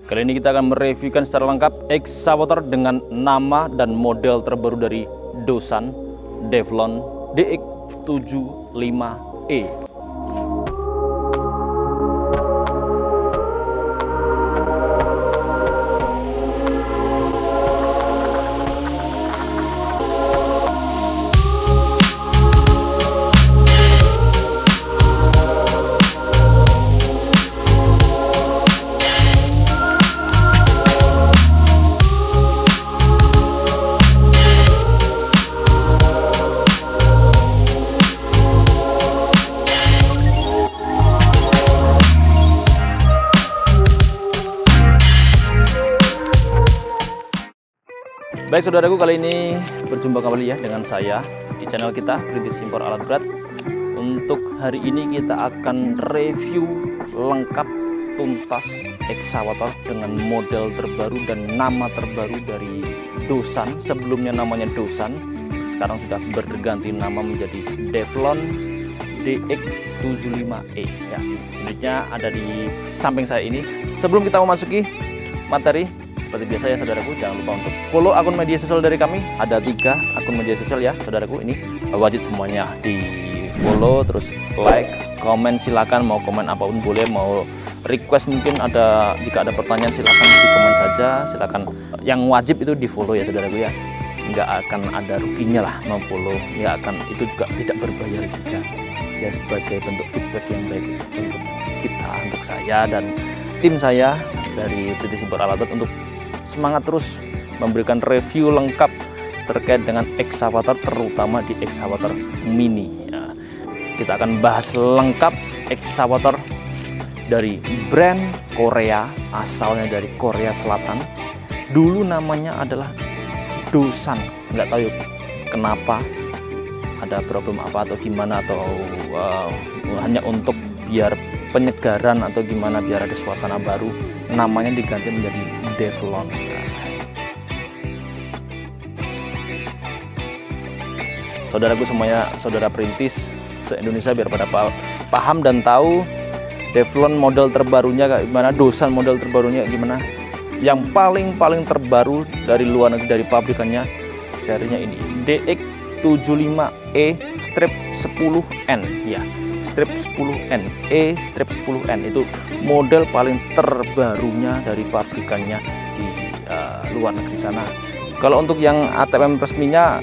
Kali ini kita akan mereviewkan secara lengkap excavator dengan nama dan model terbaru dari Doosan Devlon DX75E. Baik saudaraku, kali ini berjumpa kembali ya dengan saya di channel kita Perintis Impor Alat Berat. Untuk hari ini kita akan review lengkap tuntas excavator dengan model terbaru dan nama terbaru dari Doosan. Sebelumnya namanya Doosan, sekarang sudah berganti nama menjadi Devlon DX75E ya. Unitnya ada di samping saya ini. Sebelum kita memasuki materi, seperti biasa ya saudaraku, jangan lupa untuk follow akun media sosial dari kami. Ada 3 akun media sosial ya saudaraku, ini wajib semuanya di follow, terus like, komen, silakan mau komen apapun boleh, mau request mungkin ada, jika ada pertanyaan silakan di komen saja, silakan. Yang wajib itu di follow ya saudaraku ya, nggak akan ada ruginya lah memfollow, nggak akan, itu juga tidak berbayar juga ya, sebagai bentuk feedback yang baik untuk kita, untuk saya dan tim saya dari Perintis Impor Alat Berat untuk semangat terus memberikan review lengkap terkait dengan excavator, terutama di excavator mini ya. Kita akan bahas lengkap excavator dari brand Korea, asalnya dari Korea Selatan. Dulu namanya adalah Doosan, nggak tahu kenapa, ada problem apa atau gimana, atau hanya untuk biar penyegaran atau gimana, biar ada suasana baru, namanya diganti menjadi Devlon. Saudaraku semuanya, saudara perintis se-Indonesia, biar pada paham dan tahu Devlon model terbarunya kayak gimana, Doosan model terbarunya kayak gimana. Yang paling terbaru dari luar negeri, dari pabrikannya, serinya ini DX75E strip 10N ya. Strip 10N, strip 10N itu model paling terbarunya dari pabrikannya di luar negeri sana. Kalau untuk yang ATM resminya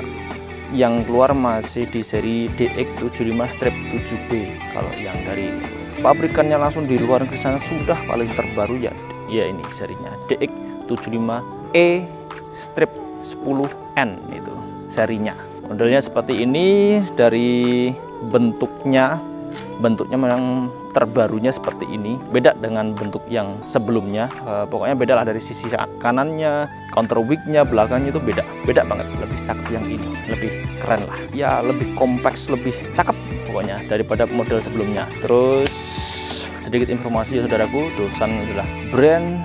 yang keluar masih di seri DX75 strip 7B. Kalau yang dari pabrikannya langsung di luar negeri sana sudah paling terbaru ya, ini serinya DX75E strip 10N itu serinya. Modelnya seperti ini, dari bentuknya memang terbarunya seperti ini, beda dengan bentuk yang sebelumnya. Pokoknya beda lah, dari sisi kanannya, counterweightnya, belakangnya itu beda banget, lebih cakep yang ini, lebih keren lah ya, lebih kompleks, lebih cakep pokoknya daripada model sebelumnya. Terus sedikit informasi ya saudaraku, Doosan adalah brand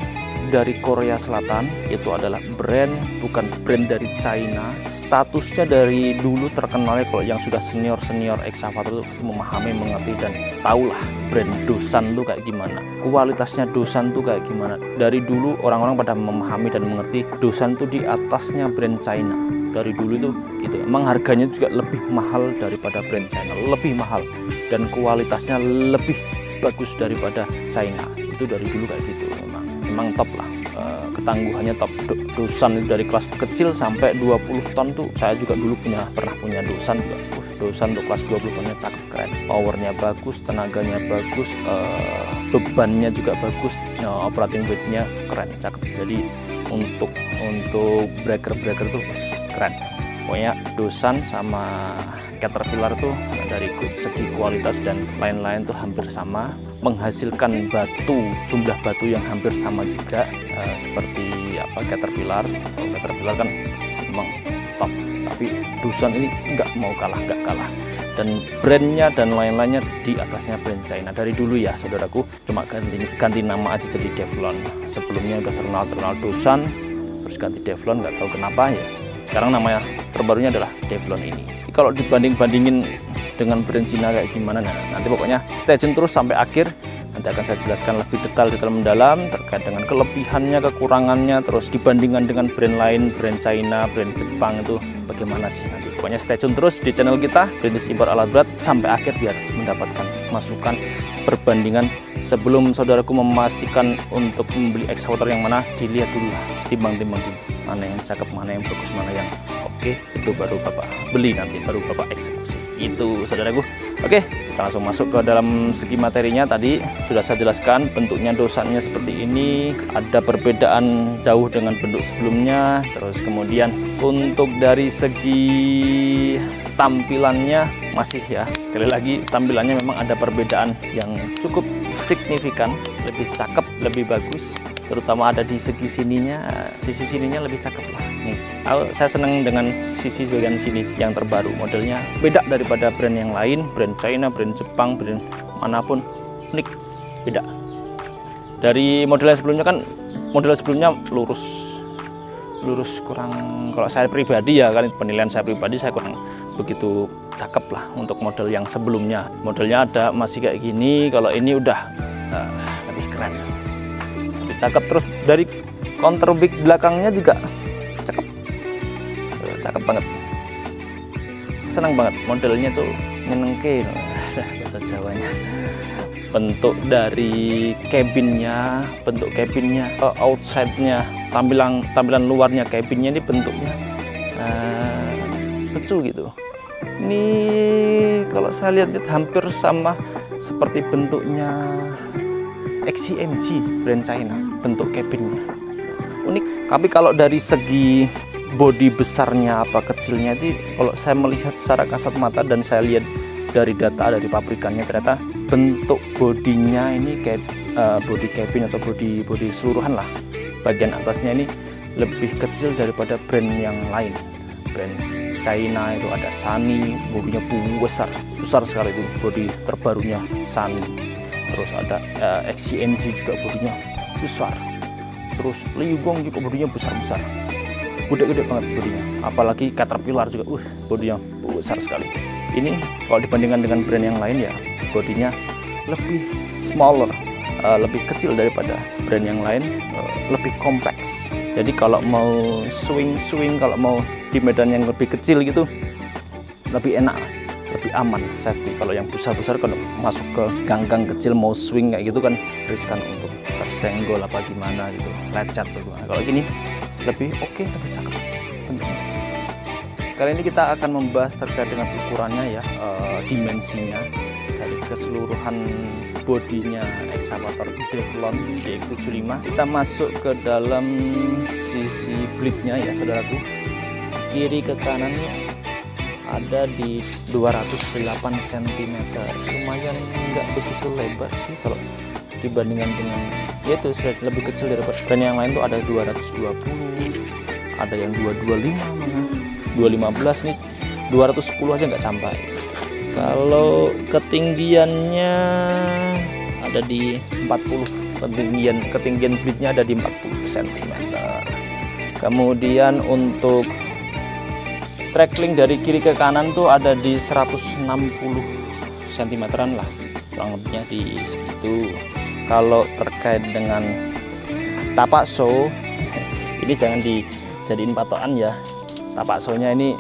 dari Korea Selatan, itu adalah brand, bukan brand dari China. Statusnya dari dulu terkenalnya, kalau yang sudah senior excavator itu pasti memahami, mengerti dan tahulah brand Doosan tuh kayak gimana, kualitasnya Doosan tuh kayak gimana. Dari dulu orang-orang pada memahami dan mengerti Doosan tuh di atasnya brand China. Dari dulu itu gitu. Emang harganya juga lebih mahal daripada brand China, lebih mahal, dan kualitasnya lebih bagus daripada China. Itu dari dulu kayak gitu. Memang top lah, ketangguhannya top. Doosan itu dari kelas kecil sampai 20 ton tuh saya juga dulu pernah punya Doosan juga. Doosan untuk kelas 20 tonnya cakep, keren, powernya bagus, tenaganya bagus, bebannya juga bagus, operating weightnya keren, cakep. Jadi untuk breaker tuh keren. Pokoknya Doosan sama Caterpillar tuh dari segi kualitas dan lain-lain tuh hampir sama, menghasilkan jumlah batu yang hampir sama juga, seperti Caterpillar. Kalau Caterpillar kan memang top, tapi Doosan ini nggak kalah, dan brandnya dan lain-lainnya di atasnya brand China dari dulu ya saudaraku. Cuma ganti nama aja jadi Devlon. Sebelumnya udah terkenal Doosan, terus ganti Devlon, nggak tahu kenapa ya. Sekarang namanya terbarunya adalah Devlon ini. Kalau dibanding-bandingin dengan brand Cina kayak gimana, nah nanti pokoknya stay tune terus sampai akhir. Nanti akan saya jelaskan lebih detail mendalam terkait dengan kelebihannya, kekurangannya, terus dibandingkan dengan brand lain, brand China, brand Jepang itu bagaimana sih nanti. Pokoknya stay tune terus di channel kita Perintis Impor Alat Berat sampai akhir biar mendapatkan masukan perbandingan. Sebelum saudaraku memastikan untuk membeli excavator yang mana, dilihat dulu lah, timbang-timbang dulu mana yang cakep, mana yang bagus, mana yang oke, itu baru Bapak beli, nanti baru Bapak eksekusi. Itu saudaraku. Oke, kita langsung masuk ke dalam segi materinya. Tadi sudah saya jelaskan bentuknya, dosannya seperti ini, ada perbedaan jauh dengan bentuk sebelumnya. Terus kemudian untuk dari segi tampilannya masih ya, sekali lagi tampilannya memang ada perbedaan yang cukup signifikan, lebih cakep, lebih bagus, terutama ada di segi sininya, sisi sininya lebih cakep lah. Nih, saya senang dengan sisi bagian sini yang terbaru, modelnya beda daripada brand yang lain, brand China, brand Jepang, brand manapun, unik, beda. Dari model sebelumnya kan, model sebelumnya lurus kurang, kalau saya pribadi ya, kan penilaian saya pribadi, saya kurang begitu cakep lah untuk model yang sebelumnya. Modelnya ada masih kayak gini, kalau ini udah lebih keren, lebih cakep. Terus dari counter wig belakangnya juga cakep banget, senang banget modelnya tuh, nyenengke bahasa Jawanya. Bentuk dari cabinnya, outside-nya, tampilan luarnya cabinnya ini bentuknya lucu gitu. Ini kalau saya lihat hampir sama seperti bentuknya XCMG brand China, bentuk cabinnya unik. Tapi kalau dari segi bodi besarnya apa kecilnya itu, kalau saya melihat secara kasat mata dan saya lihat dari data dari pabrikannya, ternyata bentuk bodinya ini kayak body cabin atau body keseluruhan lah, bagian atasnya ini lebih kecil daripada brand yang lain. Brand China itu ada Sunny, bodinya besar sekali, itu bodi terbarunya Sunny. Terus ada XCMG juga bodinya besar. Terus Liugong juga bodinya besar, gede banget bodinya. Apalagi Caterpillar juga, bodinya besar sekali. Ini kalau dibandingkan dengan brand yang lain ya, bodinya lebih smaller, lebih kecil daripada brand yang lain, lebih kompleks. Jadi kalau mau swing, kalau mau di medan yang lebih kecil gitu, lebih enak, lebih aman, safety. Kalau yang besar kalau masuk ke gang-gang kecil mau swing kayak gitu kan riskan untuk tersenggol apa gimana gitu, lecet bagaimana. Kalau gini lebih oke, lebih cakep bentuknya. Kali ini kita akan membahas terkait dengan ukurannya ya, dimensinya dari keseluruhan bodinya excavator Devlon DX75. Kita masuk ke dalam sisi blade-nya ya saudaraku. Kiri ke kanannya ada di 208 cm. Lumayan nggak begitu lebar sih kalau dibandingkan dengan, ya itu sudah lebih kecil daripada brand yang lain. Tuh ada 220, ada yang 225, mana 215, nih 210 aja nggak sampai. Kalau ketinggiannya ada di 40, ketinggian blade-nya ada di 40 cm. Kemudian untuk trackling dari kiri ke kanan tuh ada di 160 cm-an lah, kurang lebihnya di segitu. Kalau terkait dengan tapak saw, ini jangan dijadiin patokan ya. Tapak saw-nya ini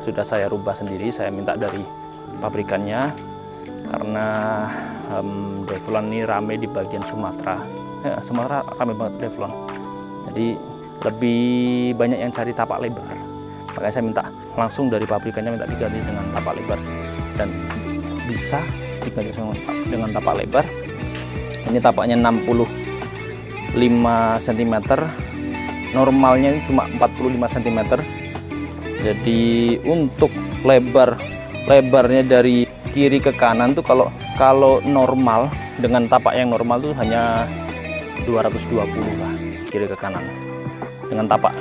sudah saya rubah sendiri, saya minta dari pabrikannya, karena Devlon ini rame di bagian Sumatera. Ya, Sumatera rame banget Devlon. Jadi lebih banyak yang cari tapak lebar. Makanya saya minta langsung dari pabrikannya, minta diganti dengan tapak lebar, dan bisa diganti dengan tapak lebar. Ini tapaknya 65 cm, normalnya ini cuma 45 cm. Jadi untuk lebarnya dari kiri ke kanan tuh kalau normal, dengan tapak yang normal tuh hanya 220 lah kiri ke kanan. Dengan tapak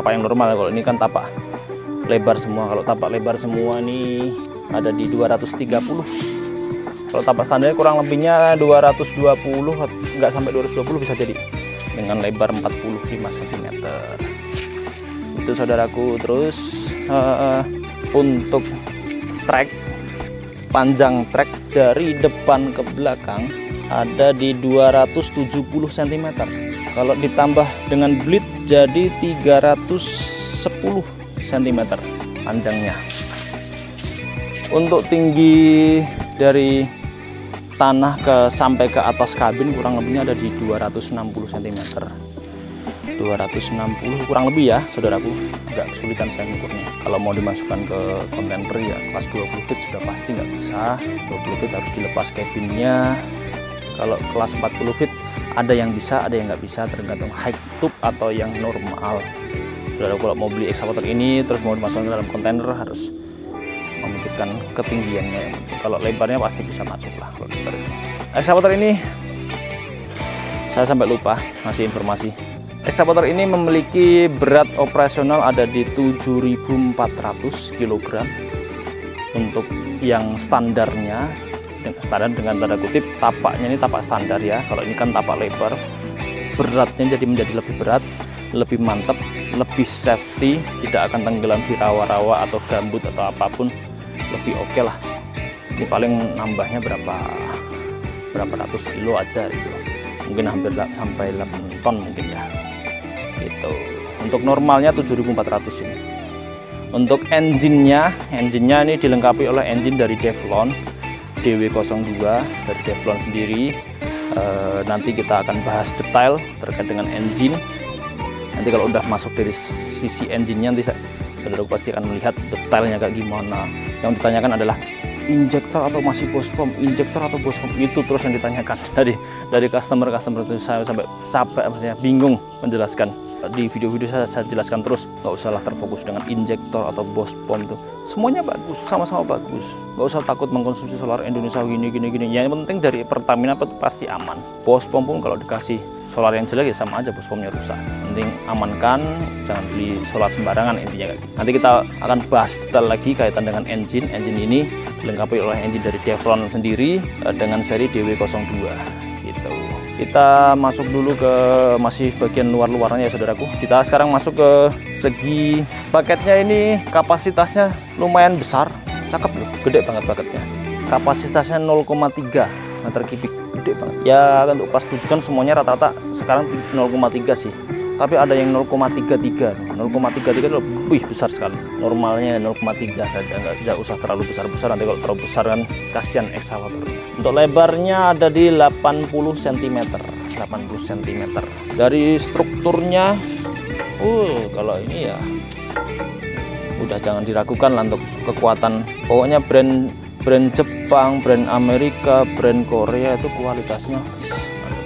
yang normal. Kalau ini kan tapak lebar semua. Kalau tapak lebar semua nih ada di 230. Kalau tapak standar kurang lebihnya 220, nggak sampai 220 bisa jadi, dengan lebar 45 cm. Itu saudaraku. Terus untuk trek, panjang trek dari depan ke belakang ada di 270 cm. Kalau ditambah dengan bleed jadi 310 cm panjangnya. Untuk tinggi dari tanah sampai ke atas kabin kurang lebihnya ada di 260 cm. 260 kurang lebih ya saudaraku, agak kesulitan saya mengukurnya. Kalau mau dimasukkan ke kontainer ya kelas 20 feet sudah pasti nggak bisa. 20 feet harus dilepas cabinnya. Kalau kelas 40 feet ada yang bisa, ada yang nggak bisa, tergantung high tube atau yang normal. Saudara, kalau mau beli excavator ini terus mau dimasukkan ke dalam kontainer harus memikirkan ketinggiannya. Kalau lebarnya pasti bisa masuk lah. Kalau lebar ini. Excavator ini saya sampai lupa ngasih informasi. Excavator ini memiliki berat operasional ada di 7.400 kg untuk yang standarnya. Standar dengan tanda kutip, tapaknya ini tapak standar ya. Kalau ini kan tapak lebar, beratnya jadi menjadi lebih berat, lebih mantap, lebih safety, tidak akan tenggelam di rawa-rawa atau gambut atau apapun, lebih oke lah. Ini paling nambahnya berapa ratus kilo aja gitu, mungkin hampir sampai 8 ton mungkin ya gitu. Untuk normalnya 7.400 ini. Untuk engine-nya ini dilengkapi oleh engine dari Devlon DW02 dari Devlon sendiri. Nanti kita akan bahas detail terkait dengan engine. Nanti kalau udah masuk dari sisi engine-nya, nanti saudaraku pasti akan melihat detailnya kayak gimana. Yang ditanyakan adalah injektor atau masih bos pom, injektor atau bos pom, itu terus yang ditanyakan dari customer itu. Saya sampai capek, maksudnya bingung menjelaskan. Di video-video saya jelaskan terus, nggak usahlah terfokus dengan injektor atau bos pom itu, semuanya bagus, sama-sama bagus, nggak usah takut mengkonsumsi solar Indonesia gini. Yang penting dari Pertamina pasti aman. Bos pom pun kalau dikasih solar yang jelek ya sama aja bos pomnya rusak. Penting amankan, jangan beli solar sembarangan intinya. Nanti kita akan bahas detail lagi kaitan dengan engine. Engine ini dilengkapi oleh engine dari Devlon sendiri dengan seri DW02 gitu. Kita masuk dulu ke masih bagian luar-luarnya ya saudaraku. Kita sekarang masuk ke segi paketnya. Ini kapasitasnya lumayan besar, cakep loh, gede banget paketnya. Kapasitasnya 0,3 meter kubik, gede banget. Ya untuk kelas 7 ton semuanya rata-rata sekarang 0,3 sih. Tapi ada yang 0,33. 0,33 itu lebih besar sekali. Normalnya 0,3 saja, nggak usah terlalu besar-besar. Nanti kalau terlalu besar kan kasihan excavatornya. Untuk lebarnya ada di 80 cm. 80 cm. Dari strukturnya, kalau ini ya udah jangan diragukan lah untuk kekuatan. Pokoknya brand Jepang, brand Amerika, brand Korea itu kualitasnya mantap.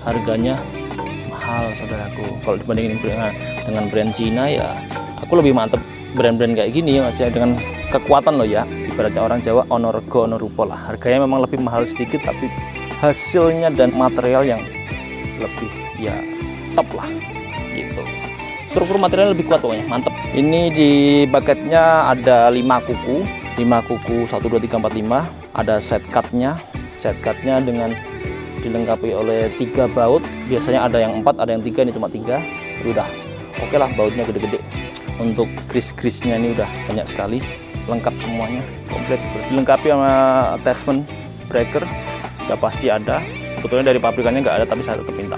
Harganya mahal saudaraku. Kalau dibandingin dengan brand Cina ya aku lebih mantep brand-brand kayak gini, maksudnya dengan kekuatan loh ya. Ibaratnya orang Jawa onorego onorupo lah. Harganya memang lebih mahal sedikit tapi hasilnya dan material yang lebih ya top lah gitu. Struktur materialnya lebih kuat pokoknya, mantep. Ini di paketnya ada 5 kuku 1, 2, 3, 4, 5. Ada set cutnya dengan dilengkapi oleh 3 baut. Biasanya ada yang 4, ada yang 3, ini cuma 3. Udah oke lah, bautnya gede-gede. Untuk gris-grisnya ini udah banyak sekali, lengkap semuanya, komplit. Terus dilengkapi sama attachment breaker, udah pasti ada. Sebetulnya dari pabrikannya nggak ada, tapi saya tetap minta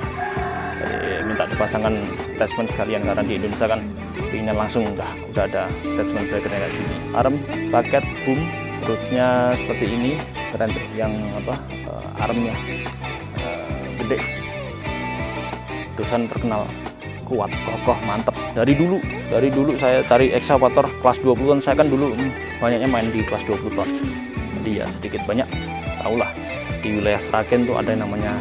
dipasangkan attachment sekalian karena di Indonesia kan pinginnya langsung udah ada attachment breakernya kayak gini. Arm, paket, boom, perutnya seperti ini, keren tuh. Yang armnya gede. Dosan terkenal kuat, kokoh, mantep. Dari dulu saya cari excavator kelas 20 ton. Saya kan dulu banyaknya main di kelas 20 ton. Jadi ya sedikit banyak tahulah di wilayah Sragen tuh ada yang namanya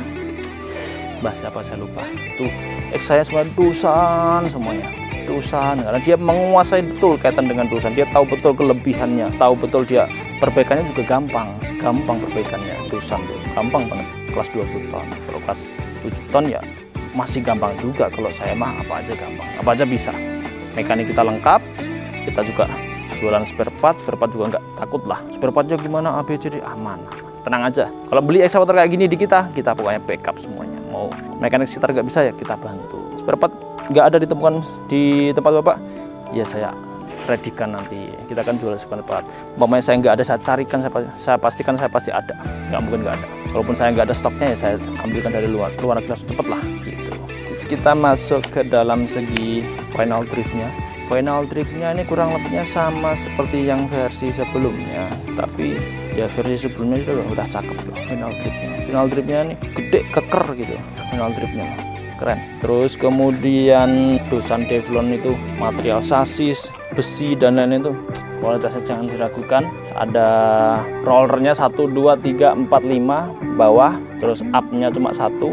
siapa saya lupa. Tuh saya semua Dusan semuanya. Dusan karena dia menguasai betul kaitan dengan Dusan. Dia tahu betul kelebihannya, tahu betul dia perbaikannya juga gampang perbaikannya. Dusan tuh gampang banget kelas 20 ton. Kalau kelas 7 ton ya masih gampang juga. Kalau saya mah apa aja gampang, apa aja bisa. Mekanik kita lengkap, kita juga jualan spare part juga nggak takut lah. Spare partnya gimana, ABCD aman, tenang aja. Kalau beli excavator kayak gini di kita pokoknya backup semuanya. Mau mekanik sekitar nggak bisa ya kita bantu. Spare part nggak ada ditemukan di tempat bapak, ya saya readykan nanti. Kita akan jual spare part. Umpamanya saya nggak ada, saya carikan, saya pastikan saya pasti ada. Nggak mungkin nggak ada. Kalaupun saya nggak ada stoknya, ya saya ambilkan dari luar negeri langsung cepet lah gitu. Terus kita masuk ke dalam segi final driftnya. Final driftnya ini kurang lebihnya sama seperti yang versi sebelumnya, tapi ya versi sebelumnya itu udah cakep loh final driftnya. Final driftnya ini gede, keker gitu final driftnya, keren. Terus kemudian dosan Teflon itu, material sasis, besi dan lain-lain itu kualitasnya jangan diragukan. Ada rollernya 1, 2, 3, 4, 5 bawah, terus upnya cuma satu.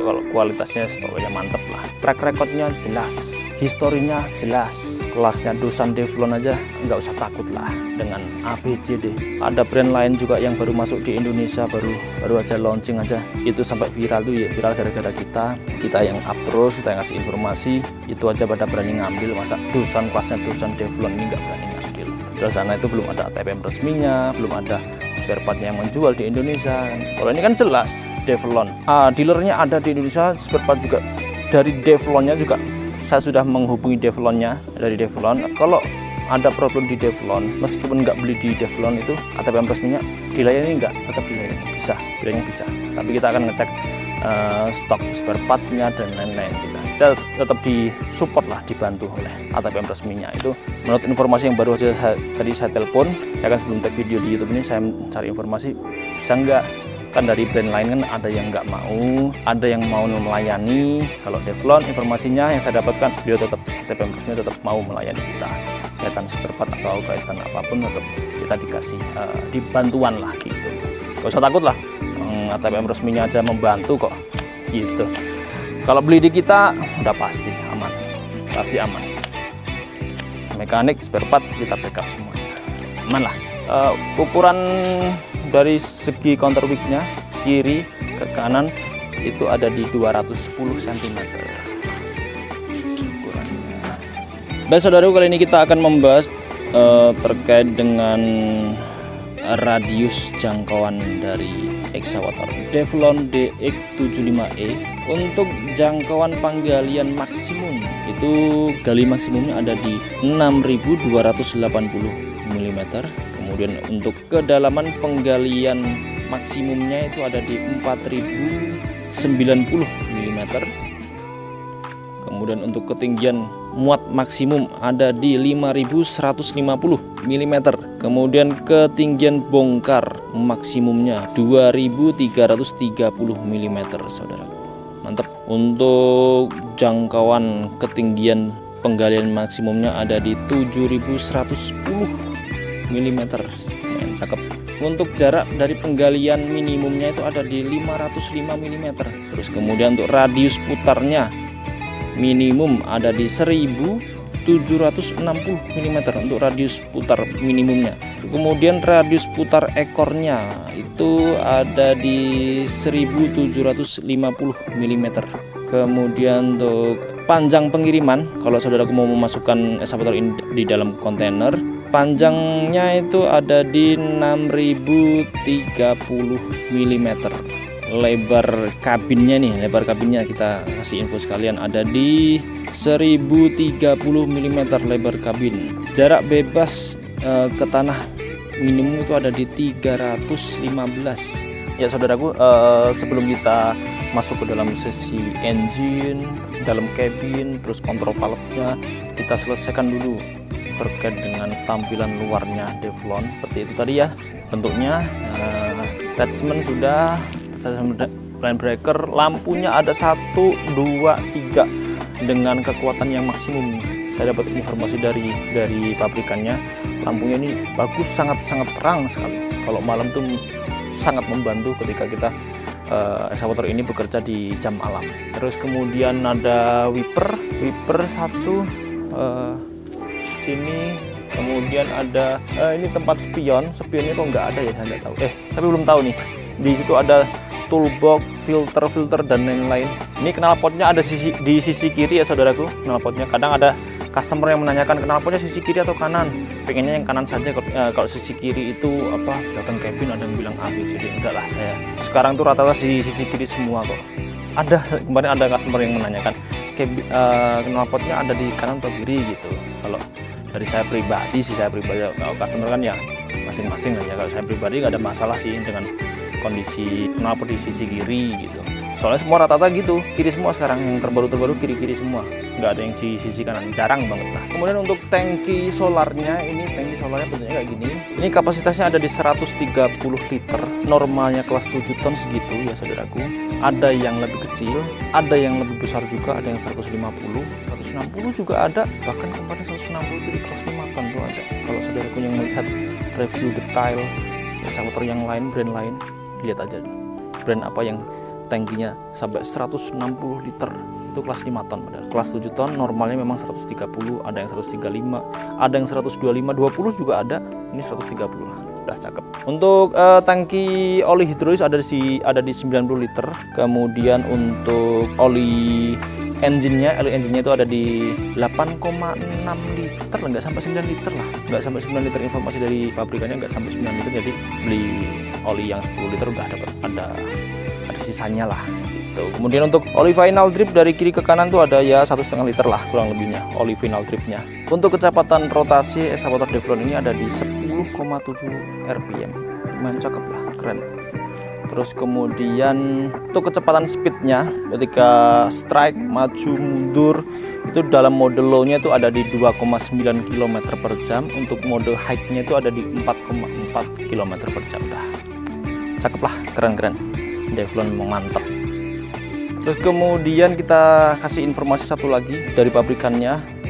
Kalau kualitasnya pokoknya mantep lah. Track recordnya jelas, historinya jelas. Kelasnya dosan Teflon aja nggak usah takut lah dengan ABCD. Ada brand lain juga yang baru masuk di Indonesia, baru aja launching aja, itu sampai viral tuh ya, viral gara-gara kita yang up terus, kita yang ngasih informasi, itu aja pada berani ngambil. Masa dosan kelasnya dosan Teflon ini nggak berani ngambil? Di sana itu belum ada ATPM resminya, belum ada spare partnya yang menjual di Indonesia. Kalau ini kan jelas Teflon, dealernya ada di Indonesia, spare part juga dari Teflonnya juga. Saya sudah menghubungi Teflonnya dari Teflon. Kalau ada problem di Teflon, meskipun nggak beli di Teflon itu ATPM resminya dilayani nggak? Tetap dilayani, bisa, bilangnya bisa. Tapi kita akan ngecek stok spare partnya dan lain-lain. Kita tetap disupport lah, dibantu oleh ATPM resminya. Itu menurut informasi yang baru saja tadi saya telepon. Saya kan sebelum tag video di YouTube ini saya cari informasi, bisa nggak? Kan dari brand lain kan ada yang nggak mau, ada yang mau melayani. Kalau Teflon informasinya yang saya dapatkan, dia tetap ATPM resmi tetap mau melayani kita. Kaitan spare part atau kaitan apapun tetap kita dikasih dibantuan lah gitu. Gak usah takut lah, ATPM resminya aja membantu kok gitu. Kalau beli di kita udah pasti aman, pasti aman. Mekanik, spare part kita backup semuanya, aman lah. Ukuran dari segi counterweight-nya kiri ke kanan itu ada di 210 cm ukurannya. Baik saudaraku, kali ini kita akan membahas terkait dengan radius jangkauan dari ekskavator Teflon DX75E. Untuk jangkauan penggalian maksimum itu gali maksimumnya ada di 6280 mm. Kemudian untuk kedalaman penggalian maksimumnya itu ada di 4090 mm. Kemudian untuk ketinggian muat maksimum ada di 5150 mm. Kemudian ketinggian bongkar maksimumnya 2330 mm, saudara. Mantap. Untuk jangkauan ketinggian penggalian maksimumnya ada di 7110 mm. Cakep. Untuk jarak dari penggalian minimumnya itu ada di 505 mm. Terus kemudian untuk radius putarnya minimum ada di 1760 mm untuk radius putar minimumnya. Kemudian radius putar ekornya itu ada di 1750 mm. Kemudian untuk panjang pengiriman, kalau saudaraku mau memasukkan ekskavator ini di dalam kontainer, panjangnya itu ada di 6030 mm. Lebar kabinnya nih, lebar kabinnya kita kasih info sekalian ada di 1030 mm lebar kabin. Jarak bebas ke tanah minimum itu ada di 315. Ya saudaraku, sebelum kita masuk ke dalam sesi engine, dalam cabin, terus kontrol valve-nya, kita selesaikan dulu terkait dengan tampilan luarnya Teflon. Seperti itu tadi ya bentuknya. Attachment sudah, line breaker, lampunya ada 1, 2, 3 dengan kekuatan yang maksimum. Saya dapat informasi dari pabrikannya, lampunya ini bagus, sangat terang sekali. Kalau malam tuh sangat membantu ketika kita ekskavator ini bekerja di jam malam. Terus kemudian ada wiper satu sini. Kemudian ada ini tempat spionnya kok nggak ada ya, saya nggak tahu. Tapi belum tahu nih. Di situ ada toolbox, filter dan lain-lain. Ini knalpotnya ada di sisi kiri ya saudaraku. Knalpotnya kadang ada customer yang menanyakan knalpotnya sisi kiri atau kanan. Pengennya yang kanan saja. Kalau sisi kiri itu apa belakang cabin, ada yang bilang A, B, C, D. Enggak lah, saya sekarang tuh rata-rata di sisi kiri semua kok. Kemarin ada customer yang menanyakan knalpotnya ada di kanan atau kiri gitu. Kalau dari saya pribadi sih, kalau customer kan ya masing-masing aja. Kalau saya pribadi nggak ada masalah sih dengan kondisi knalpot di sisi kiri gitu. Soalnya semua rata-rata gitu, kiri semua sekarang, yang terbaru kiri-kiri semua, nggak ada yang di sisi kanan, jarang banget lah. Kemudian untuk tangki solarnya, ini tangki solarnya bentuknya kayak gini. Ini kapasitasnya ada di 130 liter, normalnya kelas 7 ton segitu ya saudaraku. Ada yang lebih kecil, ada yang lebih besar juga, ada yang 150, 160 juga ada, bahkan kemarin 160 itu di kelas 5 ton tuh ada. Kalau saudaraku yang melihat review detail eskavator yang lain, brand lain, lihat aja brand apa yang tangkinya sampai 160 liter, itu kelas 5 ton. Padahal kelas 7 ton normalnya memang 130, ada yang 135, ada yang 125, 20 juga ada, ini 130 lah, udah cakep. Untuk tangki oli hidrolis ada di 90 liter. Kemudian untuk oli engine-nya itu ada di 8,6 liter, nggak sampai 9 liter lah, nggak sampai 9 liter. Informasi dari pabrikannya nggak sampai 9 liter, jadi beli oli yang 10 liter udah dapat ada sisanya lah gitu. Kemudian untuk oli final drip dari kiri ke kanan tuh ada ya 1,5 liter lah kurang lebihnya oli final dripnya. Untuk kecepatan rotasi eskavator Devlon ini ada di 10,7 rpm, lumayan cakep lah, keren. Terus kemudian untuk kecepatan speednya ketika strike, maju, mundur, itu dalam mode low-nya itu ada di 2,9 km per jam. Untuk mode high-nya itu ada di 4,4 km per jam. Dah cakep lah, keren-keren, Devlon mau mantap. Terus kemudian kita kasih informasi satu lagi dari pabrikannya.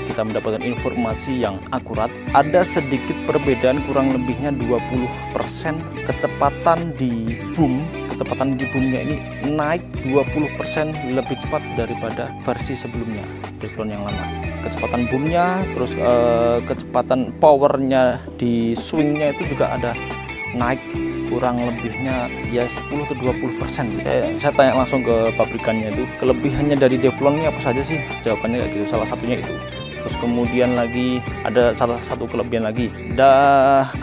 Kita mendapatkan informasi yang akurat. Ada sedikit perbedaan, kurang lebihnya 20% kecepatan di boom. Kecepatan di boomnya ini naik 20% lebih cepat daripada versi sebelumnya Devlon yang lama. Kecepatan boomnya, terus kecepatan powernya di swingnya itu juga ada naik kurang lebihnya ya 10 atau 20%. Saya tanya langsung ke pabrikannya itu kelebihannya dari Devlon ini apa saja sih, jawabannya kayak gitu, salah satunya itu. Terus kemudian lagi ada salah satu kelebihan lagi,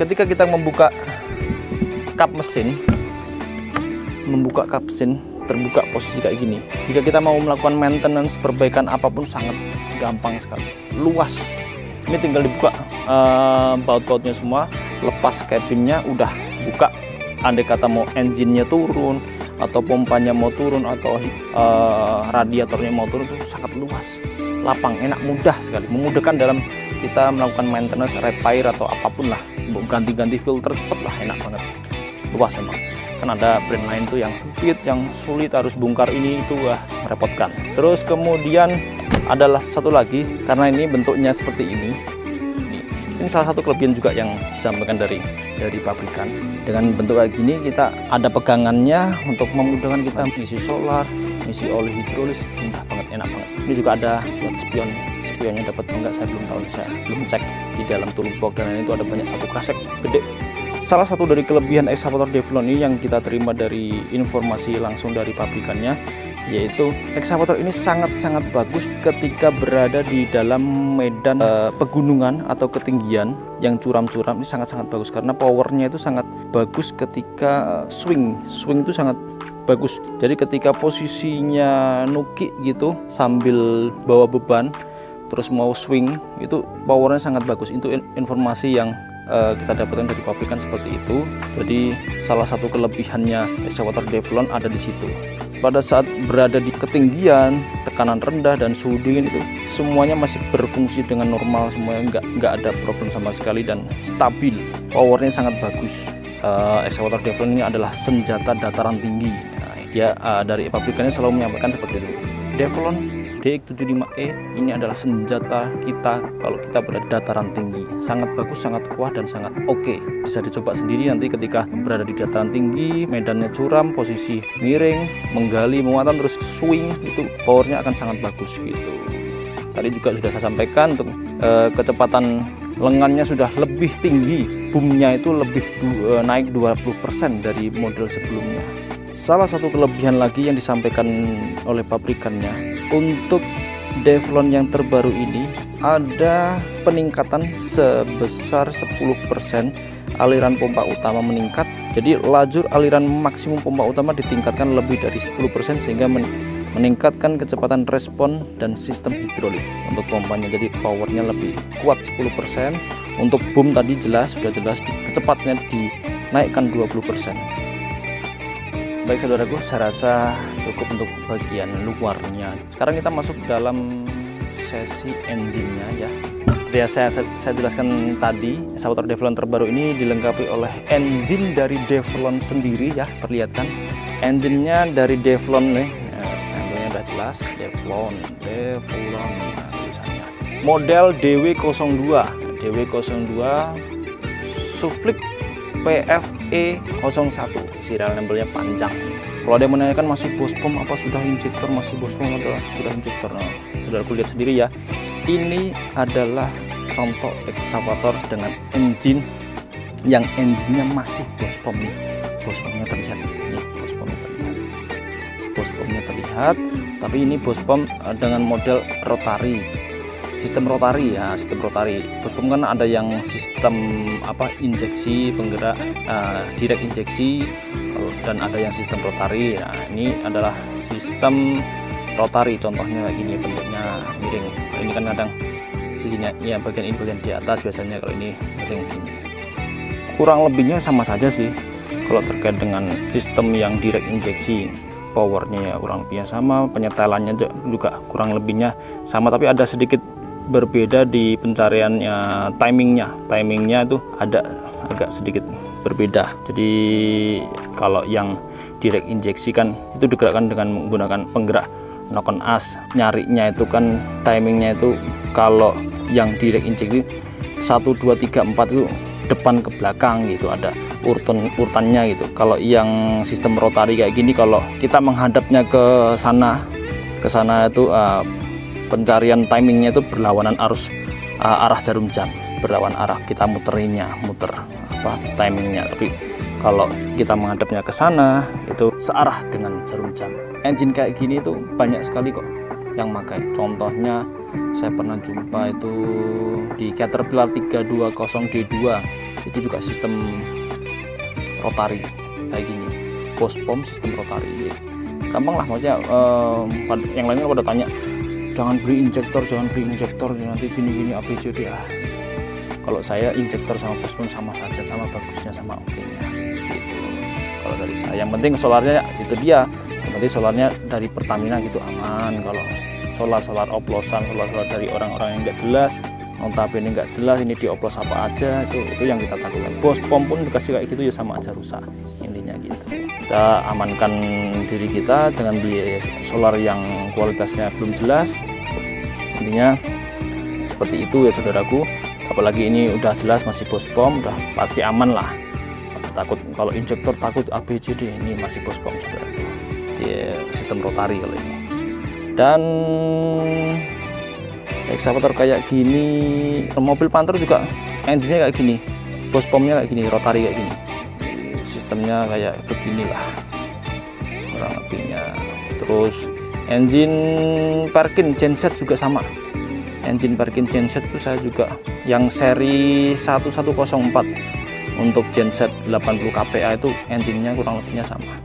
ketika kita membuka kap mesin, terbuka posisi kayak gini, jika kita mau melakukan maintenance, perbaikan apapun sangat gampang sekali, luas. Ini tinggal dibuka baut-bautnya semua, lepas cabinnya, udah buka. Andai kata mau engine-nya turun atau pompanya mau turun atau radiatornya mau turun, itu sangat luas, lapang, enak, mudah sekali, memudahkan dalam kita melakukan maintenance, repair atau apapun lah, ganti-ganti filter cepet lah, enak banget, luas memang. Kan ada brand lain tuh yang sempit, yang sulit, harus bongkar ini itu, wah merepotkan. Terus kemudian adalah satu lagi, karena ini bentuknya seperti ini salah satu kelebihan juga yang disampaikan dari pabrikan. Dengan bentuk kayak gini kita ada pegangannya untuk memudahkan kita ngisi solar, ngisi oli hidrolis, mudah banget, enak banget. Ini juga ada buat spionnya dapat enggak saya belum tahu, saya belum cek di dalam toolbox. Dan itu ada banyak satu kresek gede. Salah satu dari kelebihan eskavator Devlon ini yang kita terima dari informasi langsung dari pabrikannya, yaitu eskavator ini sangat-sangat bagus ketika berada di dalam medan pegunungan atau ketinggian yang curam-curam. Ini sangat-sangat bagus karena powernya itu sangat bagus ketika swing itu sangat bagus. Jadi ketika posisinya nuki gitu sambil bawa beban terus mau swing, itu powernya sangat bagus. Itu informasi yang kita dapatkan dari pabrikan seperti itu. Jadi salah satu kelebihannya eskavator Devlon ada di situ. Pada saat berada di ketinggian, tekanan rendah dan suhu dingin, itu semuanya masih berfungsi dengan normal, semuanya nggak ada problem sama sekali dan stabil. Powernya sangat bagus. Eskavator Devlon ini adalah senjata dataran tinggi. Dari pabrikannya selalu menyampaikan seperti itu. Devlon DX75E ini adalah senjata kita kalau kita berada di dataran tinggi. Sangat bagus, sangat kuat, dan sangat oke. Bisa dicoba sendiri nanti ketika berada di dataran tinggi, medannya curam, posisi miring, menggali, muatan, terus swing, itu powernya akan sangat bagus gitu. Tadi juga sudah saya sampaikan untuk kecepatan lengannya sudah lebih tinggi, boomnya itu lebih naik 20% dari model sebelumnya. Salah satu kelebihan lagi yang disampaikan oleh pabrikannya, untuk Devlon yang terbaru ini ada peningkatan sebesar 10%, aliran pompa utama meningkat. Jadi lajur aliran maksimum pompa utama ditingkatkan lebih dari 10% sehingga meningkatkan kecepatan respon dan sistem hidrolik untuk pompanya, jadi powernya lebih kuat 10%. Untuk boom tadi sudah jelas kecepatannya dinaikkan 20%. Baik saudaraku, saya rasa cukup untuk bagian luarnya. Sekarang kita masuk dalam sesi engine-nya ya. Ya, saya jelaskan tadi, eksavator Devlon terbaru ini dilengkapi oleh engine dari Devlon sendiri ya, perlihatkan engine-nya dari Devlon nih, stempelnya udah jelas Devlon, nah, tulisannya model DW02 Suflix PFE01, serial labelnya panjang. Kalau ada yang menanyakan masih bospom apa sudah injektor, masih bospom atau sudah injektor, nah, sudah aku lihat sendiri ya. Ini adalah contoh eksavator dengan engine yang engine-nya masih bospom nih. Bospomnya terlihat nih, bospomnya terlihat, tapi ini bospom dengan model rotary, sistem rotary ya, sistem rotary. Bospom kan ada yang sistem injeksi penggerak, direct injeksi, dan ada yang sistem rotary. Nah, ini adalah sistem rotary, contohnya kayak gini, bentuknya miring. Ini kan kadang sisinya ya, bagian ini bagian di atas biasanya, kalau ini miring gini. Kurang lebihnya sama saja sih kalau terkait dengan sistem yang direct injeksi. Powernya ya kurang lebihnya sama, penyetelannya juga kurang lebihnya sama, tapi ada sedikit berbeda di pencariannya. Timingnya itu ada agak sedikit berbeda. Jadi kalau yang direct injeksi kan itu digerakkan dengan menggunakan penggerak knock-on as, nyarinya itu kan timingnya itu, kalau yang direct injeksi 1, 2, 3, 4 itu depan ke belakang gitu, ada urutannya gitu. Kalau yang sistem rotary kayak gini, kalau kita menghadapnya ke sana itu pencarian timingnya itu berlawanan arah jarum jam, berlawan arah, kita muter timingnya. Tapi kalau kita menghadapnya ke sana itu searah dengan jarum jam. Engine kayak gini itu banyak sekali kok yang pakai. Contohnya saya pernah jumpa itu di Caterpillar 320D2, itu juga sistem rotary kayak gini, bospom sistem rotary. Gampang lah maksudnya. Yang lainnya pada tanya jangan beli injektor, nanti gini ABCD. Kalau saya injektor sama bospom sama saja, sama bagusnya, sama oke-nya gitu. Kalau dari saya yang penting solarnya itu dia, yang penting solarnya dari Pertamina gitu aman. Kalau solar oplosan, solar dari orang-orang yang nggak jelas, notabene nggak jelas, ini dioplos apa aja, itu yang kita takutkan. Bospom pun dikasih kayak gitu ya sama aja rusak, intinya gitu. Kita amankan diri kita, jangan beli solar yang kualitasnya belum jelas, intinya seperti itu ya saudaraku. Apalagi ini udah jelas masih bospom, udah pasti aman lah. Takut kalau injektor, takut ABCD, ini masih bospom saudaraku, ya, sistem rotary kalau ini. Dan eksavator kayak gini, mobil Panther juga engine-nya kayak gini, bospomnya kayak gini, rotary kayak gini, sistemnya kayak beginilah kurang lebihnya. Terus engine Perkin genset juga sama, engine Perkin genset itu saya juga yang seri 1104 untuk genset 80 kPa itu engine-nya kurang lebihnya sama,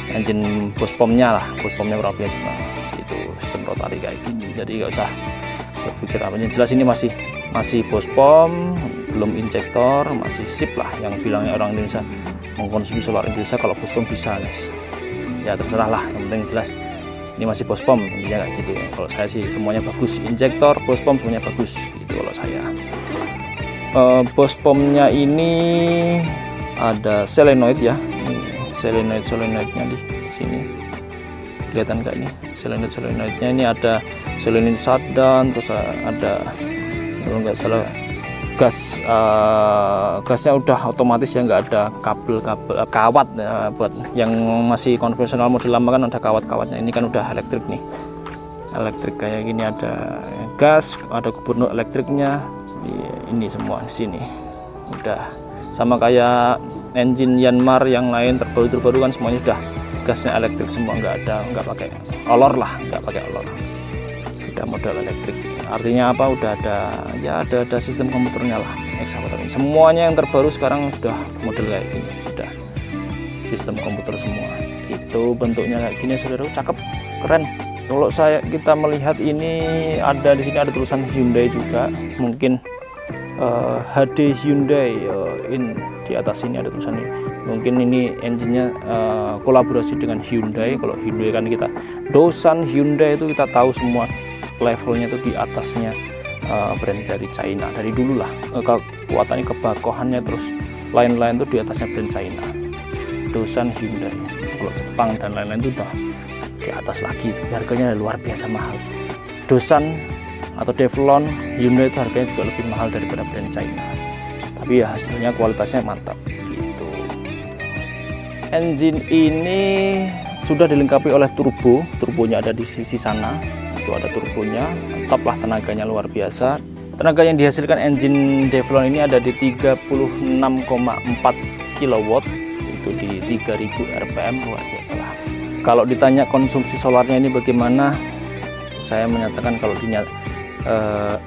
engine bospomnya kurang lebihnya sama. Itu sistem rotary kayak gini, jadi nggak usah berpikir apa, yang jelas ini masih bospom, belum injektor, masih sip lah. Yang bilangnya orang Indonesia mengkonsumsi solar Indonesia kalau bospom bisa guys, ya terserah lah, yang penting jelas ini masih bospom, intinya kayak gitu. Kalau saya sih semuanya bagus, injektor, bospom semuanya bagus gitu kalau saya. Bospomnya ini ada solenoid ya, ini solenoidnya di sini kelihatan nggak nih, solenoidnya ini ada solenoid shutdown, terus ada kalau nggak salah gasnya udah otomatis ya, nggak ada kawat ya. Buat yang masih konvensional model lama kan ada kawat-kawatnya, ini kan udah elektrik nih, elektrik kayak gini, ada gas, ada gubernur elektriknya, ini semua di sini udah sama kayak engine Yanmar yang lain terbaru kan semuanya udah gasnya elektrik semua, nggak pakai olor lah, udah model elektrik. Artinya apa, udah ada sistem komputernya lah eksavator ini. Semuanya yang terbaru sekarang sudah model kayak gini, sudah sistem komputer semua. Itu bentuknya kayak gini saudara, cakep, keren. Kalau kita melihat ini ada di sini ada tulisan Hyundai juga, mungkin HD Hyundai di atas sini ada tulisannya. Mungkin ini engine-nya kolaborasi dengan Hyundai. Kalau Hyundai kan kita Doosan Hyundai itu kita tahu semua levelnya itu di atasnya brand dari China dari dulu lah. Kekuatannya, kebakohannya, terus lain-lain itu di atasnya brand China. Doosan Hyundai. Kalau Jepang dan lain-lain itu udah di atas lagi, tapi harganya luar biasa mahal. Doosan atau Devlon Hyundai itu harganya juga lebih mahal daripada brand China, tapi ya hasilnya kualitasnya mantap gitu. Engine ini sudah dilengkapi oleh turbonya ada di sisi sana, itu ada turbonya, top lah, tenaganya luar biasa. Tenaga yang dihasilkan engine Devlon ini ada di 36,4 kW, itu di 3000 rpm, luar biasa lah. Kalau ditanya konsumsi solarnya ini bagaimana, saya menyatakan kalau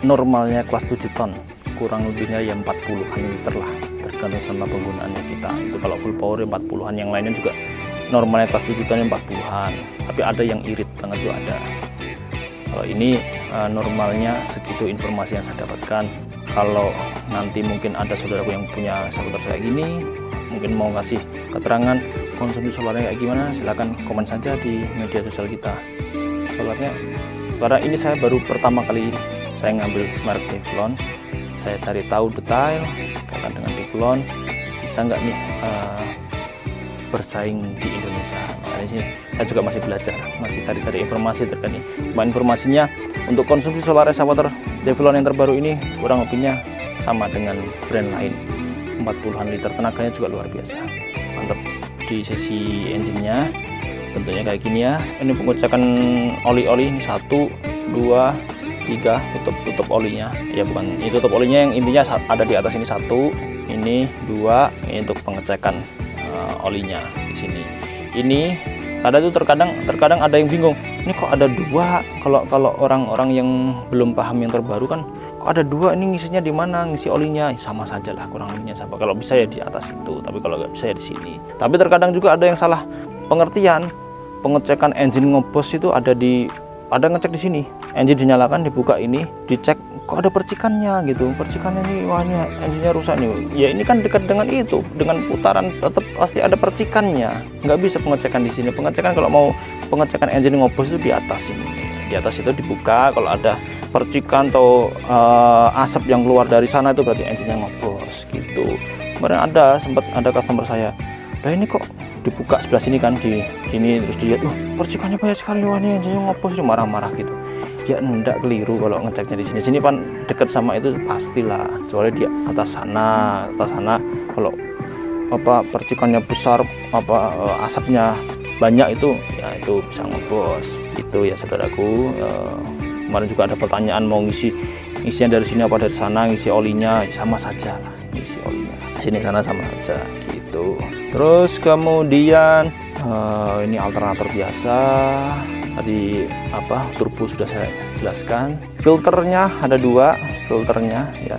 normalnya kelas 7 ton, kurang lebihnya ya 40-an liter lah, tergantung sama penggunaannya kita. Itu kalau full power 40-an, yang lainnya juga normalnya kelas 7 ton 40-an, tapi ada yang irit banget tuh ada. Kalau ini normalnya segitu informasi yang saya dapatkan. Kalau nanti mungkin ada saudaraku yang punya skuter kayak gini, mungkin mau kasih keterangan konsumsi solarnya kayak gimana, silahkan komen saja di media sosial kita. Solarnya, karena ini saya baru pertama kali saya ngambil merek Devlon, saya cari tahu detail kaitan dengan Devlon, bisa nggak nih bersaing di Indonesia. Nah, di sini saya juga masih belajar, masih cari-cari informasi terkait ini. Cuma informasinya untuk konsumsi solar esawater Devlon yang terbaru ini kurang lebihnya sama dengan brand lain, 40-an liter, tenaganya juga luar biasa, mantap. Di sisi engine-nya bentuknya kayak gini ya. Ini pengecekan oli-oli, ini 1, 2, 3, tutup olinya ya, bukan ini tutup olinya, yang intinya ada di atas ini 1, ini 2, ini untuk pengecekan olinya di sini. Ini ada tuh terkadang ada yang bingung, ini kok ada 2. Kalau orang-orang yang belum paham yang terbaru kan, kok ada 2, ini ngisinya di mana, ngisi olinya, sama saja lah, kurang lebihnya sama. Kalau bisa ya di atas itu, tapi kalau nggak bisa ya di sini. Tapi terkadang juga ada yang salah pengertian, pengecekan engine ngobos itu ada ngecek di sini, engine dinyalakan, dibuka ini, dicek kok ada percikannya gitu, percikannya nih, wah ini engine-nya rusak nih. Ya ini kan dekat dengan itu, dengan putaran tetap pasti ada percikannya, nggak bisa pengecekan di sini. Pengecekan kalau mau pengecekan engine ngobos itu di atas ini, di atas itu dibuka, kalau ada percikan atau asap yang keluar dari sana itu berarti engine-nya ngobos gitu. Kemarin sempat ada customer saya, nah ini kok dibuka sebelah sini kan, di sini, terus dilihat, percikannya banyak sekali, wah ini engine ngobos, dia marah-marah gitu. Ya enggak, keliru kalau ngeceknya di sini kan dekat sama itu pastilah, kecuali di atas sana kalau percikannya besar, asapnya banyak itu ya itu bisa ngobos itu ya saudaraku. Kemarin juga ada pertanyaan mau isinya dari sini apa dari sana, ngisi olinya sama saja lah, ngisi olinya sini sana sama saja gitu. Terus kemudian ini alternator biasa, tadi turbo sudah saya jelaskan. Filternya ada 2 filternya ya,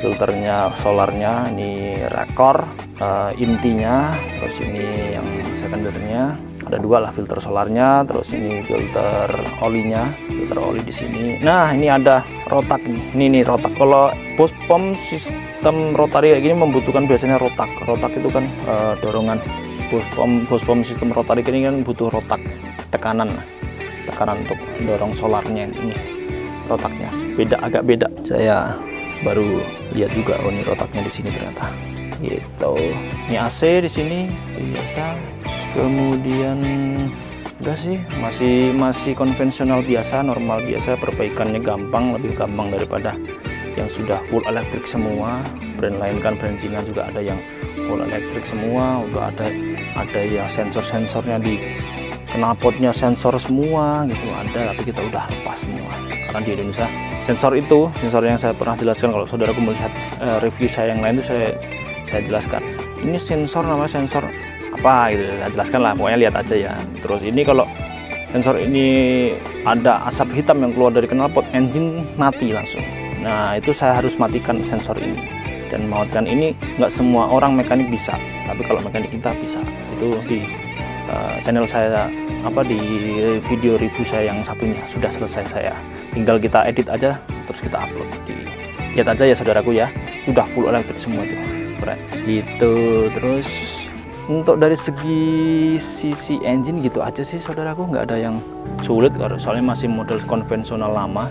filternya solarnya ini rekor intinya, terus ini yang sekundernya ada 2 lah, filter solarnya, terus ini filter olinya, filter oli di sini. Nah ini ada rotak nih, ini rotak. Kalau bus pom sistem rotari kayak gini membutuhkan biasanya rotak itu kan dorongan. Bus pom sistem rotari ini kan butuh rotak, tekanan untuk dorong solarnya. Ini rotaknya agak beda, saya baru lihat juga, oh ini rotaknya di sini ternyata gitu. Ini AC di sini biasa. Kemudian udah sih, masih konvensional biasa, normal biasa. Perbaikannya lebih gampang daripada yang sudah full elektrik semua. Brand lain kan, brand Cina juga ada yang full elektrik semua, udah ada yang sensornya di knalpotnya sensor semua gitu ada, tapi kita udah lepas semua karena di Indonesia sensor yang saya pernah jelaskan. Kalau saudaraku melihat review saya yang lain itu saya jelaskan, ini sensor namanya sensor apa gitu, saya jelaskan lah, pokoknya lihat aja ya. Terus ini kalau sensor ini ada asap hitam yang keluar dari knalpot, engine mati langsung. Nah itu saya harus matikan sensor ini, dan mematikan ini nggak semua orang mekanik bisa, tapi kalau mekanik kita bisa. Itu di channel saya di video review saya yang satunya sudah selesai, saya tinggal kita edit aja terus kita upload. Lihat aja ya saudaraku ya, udah full elektrik semua tuh, keren itu. Terus untuk dari segi sisi engine gitu aja sih saudaraku, nggak ada yang sulit soalnya masih model konvensional lama.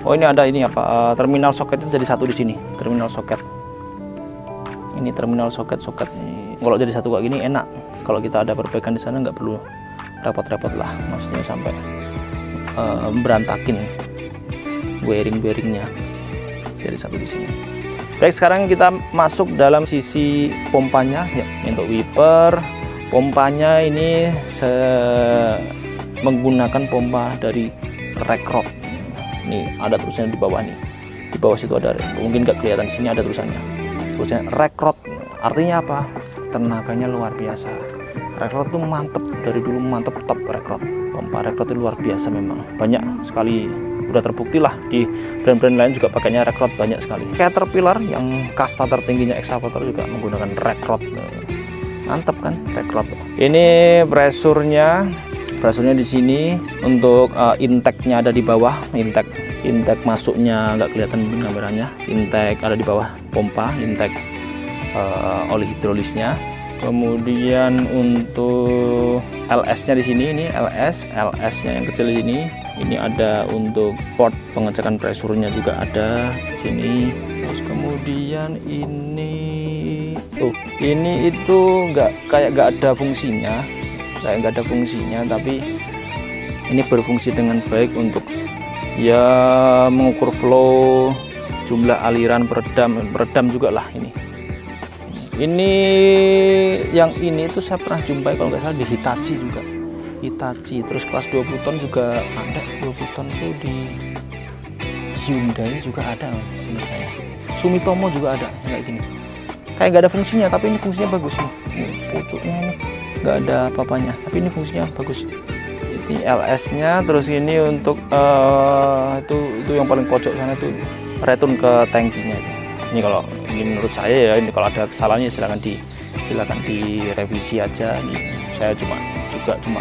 Oh ini ada ini apa, terminal soketnya jadi satu di sini, terminal soket. Ini terminal soket ini. Kalau jadi satu kayak gini enak. Kalau kita ada perbaikan di sana nggak perlu repot-repot lah, maksudnya sampai berantakin wiring-wiringnya. Jadi satu di sini. Baik, sekarang kita masuk dalam sisi pompanya ya. Untuk wiper, pompanya ini menggunakan pompa dari Rekrot. Ini ada tulisannya di bawah nih. Di bawah situ ada, mungkin nggak kelihatan, sini ada tulisannya. Tulisannya Rekrot. Artinya apa? Tenaganya luar biasa. Rekrot tuh mantep, dari dulu mantep, top Rekrot. Pompa Rekrot itu luar biasa memang. Banyak sekali, udah terbukti lah di brand-brand lain juga pakainya Rekrot banyak sekali. Caterpillar yang kasta tertingginya ekskavator juga menggunakan Rekrot. Mantep kan Rekrot. Ini presurnya di sini. Untuk intake-nya ada di bawah. Intake masuknya nggak kelihatan mungkin kameranya. Intake ada di bawah pompa, intake oli hidrolisnya. Kemudian untuk LS-nya di sini, ini LS-nya yang kecil ini ada untuk port pengecekan presurnya juga ada di sini. Terus kemudian ini itu nggak ada fungsinya, tapi ini berfungsi dengan baik untuk ya mengukur flow, jumlah aliran, peredam juga lah ini. Ini yang ini tuh saya pernah jumpai kalau nggak salah di Hitachi juga. Terus kelas 20 ton juga ada, 20 ton tuh di Hyundai juga ada seingat saya. Sumitomo juga ada kayak gini. Kayak nggak ada fungsinya, tapi ini fungsinya bagus nih. Ini pucuknya ini nggak ada apa-apanya, tapi ini fungsinya bagus. Ini LS-nya, terus ini untuk itu yang paling pojok sana tuh return ke tangkinya. Ini kalau ini menurut saya ya, ini kalau ada kesalahannya silakan direvisi aja. Ini saya cuma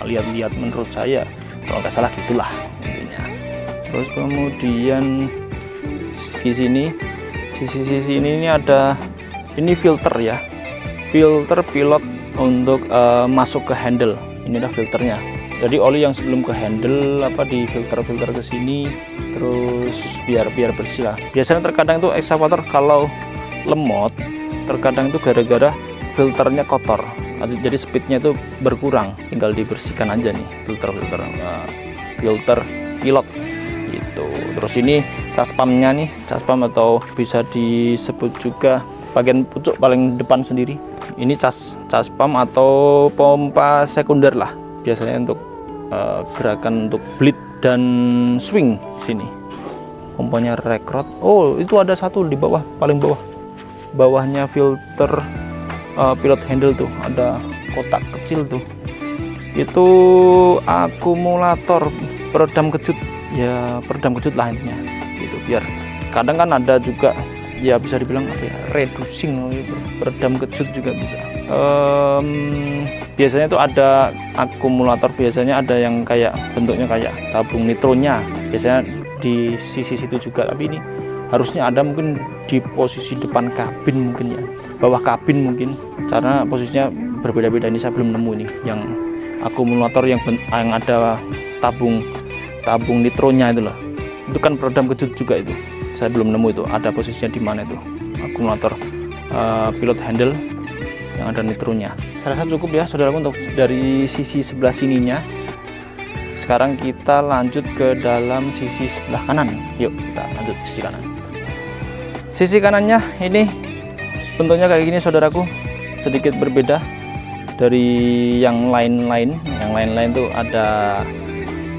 lihat-lihat, menurut saya kalau nggak salah gitulah intinya. Terus kemudian di sini sisi ini ada ini filter ya, filter pilot untuk masuk ke handle. Ini ada filternya. Jadi oli yang sebelum ke handle di filter ke sini, terus biar bersih lah. Biasanya terkadang itu ekskavator kalau lemot, terkadang itu gara-gara filternya kotor. Jadi speednya itu berkurang, tinggal dibersihkan aja nih filter pilot gitu. Terus ini cas pumpnya nih, cas pump atau bisa disebut juga bagian pucuk paling depan sendiri. Ini cas pump atau pompa sekunder lah, biasanya untuk gerakan untuk bleed dan swing. Sini pompanya Rekrot. Oh, itu ada satu di bawah, paling bawahnya filter pilot handle tuh ada kotak kecil tuh, itu akumulator peredam kejut ya, peredam kejut lah intinya gitu. Biar kadang kan ada juga ya, bisa dibilang reducing, peredam kejut juga bisa. Biasanya itu ada akumulator, biasanya ada yang kayak bentuknya kayak tabung nitronya, biasanya di sisi situ juga. Tapi ini harusnya ada mungkin di posisi depan kabin, mungkin ya bawah kabin mungkin, karena posisinya berbeda-beda. Ini saya belum nemu ini yang akumulator yang ada tabung nitronya itu loh. Itu kan peredam kejut juga itu. Saya belum nemu itu ada posisinya di mana itu akumulator pilot handle yang ada nitronya. Saya rasa cukup ya saudaraku untuk dari sisi sebelah sininya. Sekarang kita lanjut ke dalam sisi sebelah kanan. Yuk kita lanjut sisi kanan. Sisi kanannya ini bentuknya kayak gini saudaraku, sedikit berbeda dari yang lain-lain. Yang lain-lain tuh ada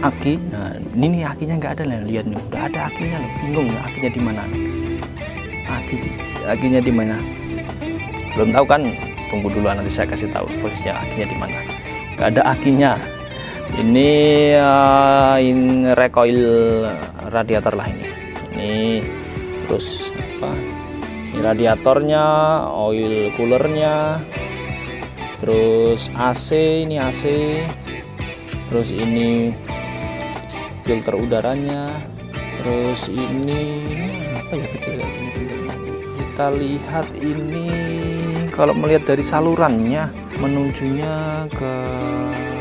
aki. Nah, ini akinya nggak ada, lihat nih, udah ada akinya loh. Bingung ya akinya di mana? Akinya di mana? Belum tahu kan? Tunggu dulu, nanti saya kasih tahu posisinya akinya di mana. Nggak ada akinya. Ini recoil radiator lah ini. Ini terus apa? Ini radiatornya, oil coolernya. Terus AC, ini AC. Terus ini filter udaranya. Terus ini apa ya, kecil kayak gini bentuknya. Kita lihat ini, kalau melihat dari salurannya menujunya ke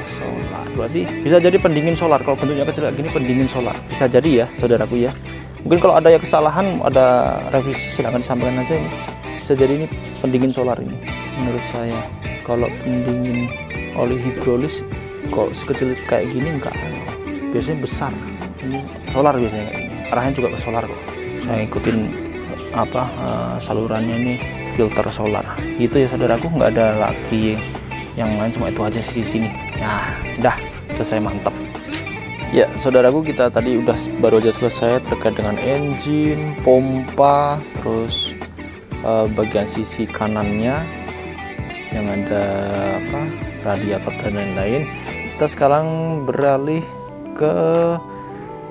solar, berarti bisa jadi pendingin solar. Kalau bentuknya kecil kayak gini pendingin solar, bisa jadi ya saudaraku ya. Mungkin kalau ada ya kesalahan, ada revisi, silahkan disampaikan aja. Ini bisa jadi ini pendingin solar ini menurut saya. Kalau pendingin oli hidrolis kok sekecil kayak gini enggak, biasanya besar. Ini solar biasanya kayak gini, arahnya juga ke solar kok. Saya ikutin apa salurannya ini filter solar gitu ya saudaraku, nggak ada lagi yang lain, cuma itu aja sisi sini. Nah udah selesai, mantap ya saudaraku. Kita tadi baru aja selesai terkait dengan engine, pompa, terus bagian sisi kanannya yang ada apa radiator dan lain-lain. Kita sekarang beralih ke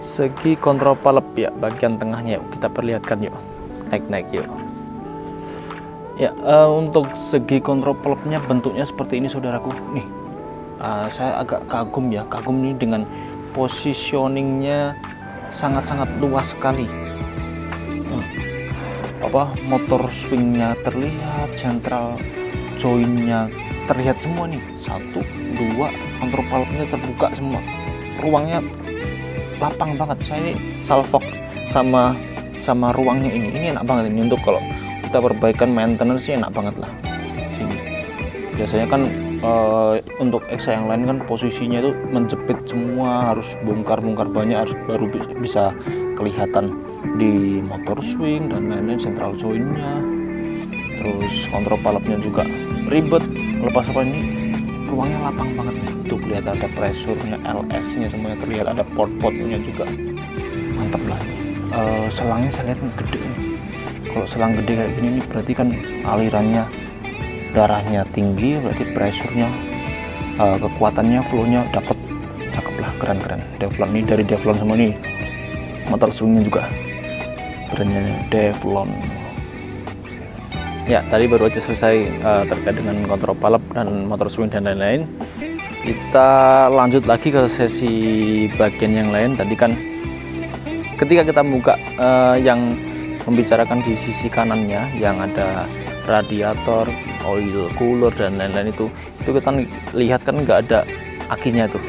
segi kontrol valve ya, bagian tengahnya. Yuk kita perlihatkan yuk, naik yuk. Ya, untuk segi kontrol valve-nya bentuknya seperti ini saudaraku. Nih, saya agak kagum nih dengan positioningnya sangat-sangat luas sekali. Motor swingnya terlihat, central jointnya terlihat semua nih. 1, 2, kontrol valve-nya terbuka semua. Ruangnya lapang banget. Saya ini salvok sama ruangnya ini enak banget ini untuk kalau kita perbaikan maintenance sih, enak banget lah sini. Biasanya kan untuk Exa yang lain kan posisinya itu menjepit semua, harus bongkar banyak, harus baru bisa kelihatan di motor swing dan lain-lain, central jointnya. Terus kontrol valve-nya juga ribet. Lepas apa ini ruangnya lapang banget nih. Tuh kelihatan ada presurnya, LS-nya semuanya terlihat, ada port-portnya juga. Mantap lah. Selangnya saya lihat gede ini. Kalau selang gede kayak gini nih berarti kan alirannya darahnya tinggi, berarti presurnya, kekuatannya, flow-nya dapat. Cakep lah, keren. Devlon ini dari Devlon semua nih. Motor swingnya juga brandnya Devlon. Ya tadi baru aja selesai terkait dengan kontrol valve dan motor swing dan lain-lain. Kita lanjut lagi ke sesi bagian yang lain. Tadi kan ketika kita buka yang membicarakan di sisi kanannya yang ada radiator, oil cooler dan lain-lain, itu kita lihat kan nggak ada akinya tuh,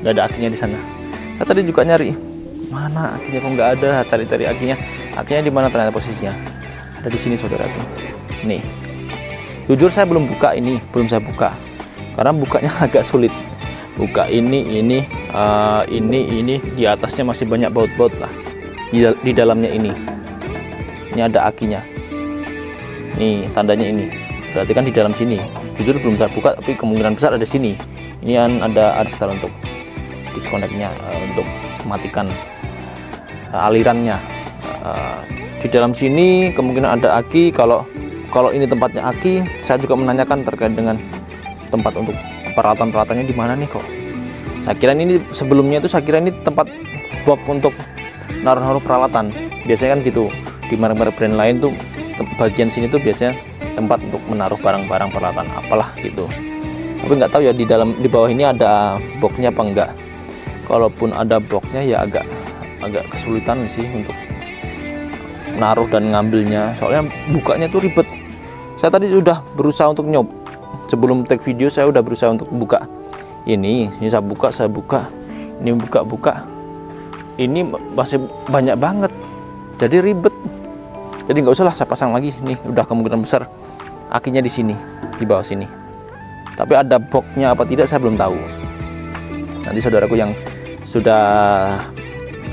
nggak ada akinya di sana. Saya tadi juga nyari mana akinya, kok nggak ada, cari-cari akinya di mana, ternyata posisinya ada di sini saudaraku. Nih, jujur saya belum saya buka karena bukanya agak sulit. Buka ini di atasnya masih banyak baut-baut lah di dalamnya ini. Ini ada akinya. Nih tandanya ini. Berarti kan di dalam sini. Jujur belum saya buka, tapi kemungkinan besar ada sini. Ini kan ada style untuk disconnect-nya, untuk matikan alirannya. Di dalam sini kemungkinan ada aki. Kalau ini tempatnya aki, saya juga menanyakan terkait dengan tempat untuk peralatan-peralatannya di mana nih kok. Saya kira ini sebelumnya itu ini tempat box untuk naruh peralatan. Biasanya kan gitu. Di merek-merek brand lain tuh bagian sini tuh biasanya tempat untuk menaruh barang-barang peralatan apalah gitu. Tapi nggak tahu ya di bawah ini ada boxnya apa enggak. Kalaupun ada boxnya ya agak kesulitan sih untuk naruh dan ngambilnya. Soalnya bukanya tuh ribet. Saya tadi sudah berusaha untuk sebelum take video saya udah berusaha untuk buka ini saya buka, ini buka. Ini masih banyak banget. Jadi ribet. Jadi nggak usah lah saya pasang lagi. Nih udah kemungkinan besar akinya di sini, di bawah sini. Tapi ada boxnya apa tidak saya belum tahu. Nanti saudaraku yang sudah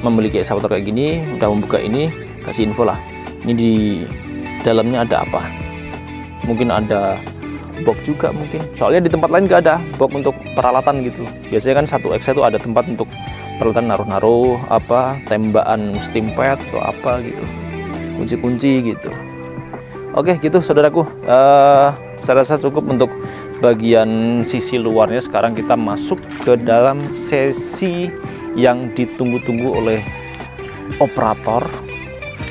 memiliki ekskavator kayak gini, udah membuka ini, kasih info lah. Ini di dalamnya ada apa? Mungkin ada box juga mungkin. Soalnya di tempat lain nggak ada box untuk peralatan gitu. Biasanya kan satu Exa itu ada tempat untuk peralatan naruh-naruh apa, tembakan steam pad atau apa gitu. Kunci-kunci gitu. Oke gitu saudaraku, saya rasa cukup untuk bagian sisi luarnya. Sekarang kita masuk ke dalam sesi yang ditunggu-tunggu oleh operator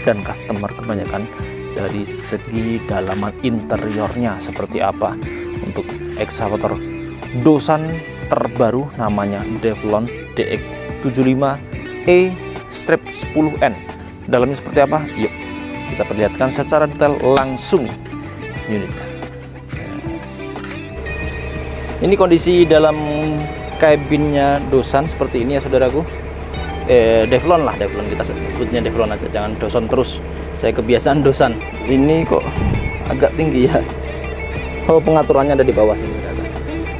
dan customer kebanyakan, dari segi dalaman interiornya seperti apa. untuk ekskavator Doosan terbaru, namanya Devlon DX75E strip 10N. Dalamnya seperti apa? Yuk kita perlihatkan secara detail langsung unitnya. Ini kondisi dalam kabinnya Doosan seperti ini ya saudaraku. Devlon lah, Devlon, kita sebutnya Devlon aja, jangan Doosan terus, saya kebiasaan Doosan. Ini kok agak tinggi ya. Oh, pengaturannya ada di bawah sini,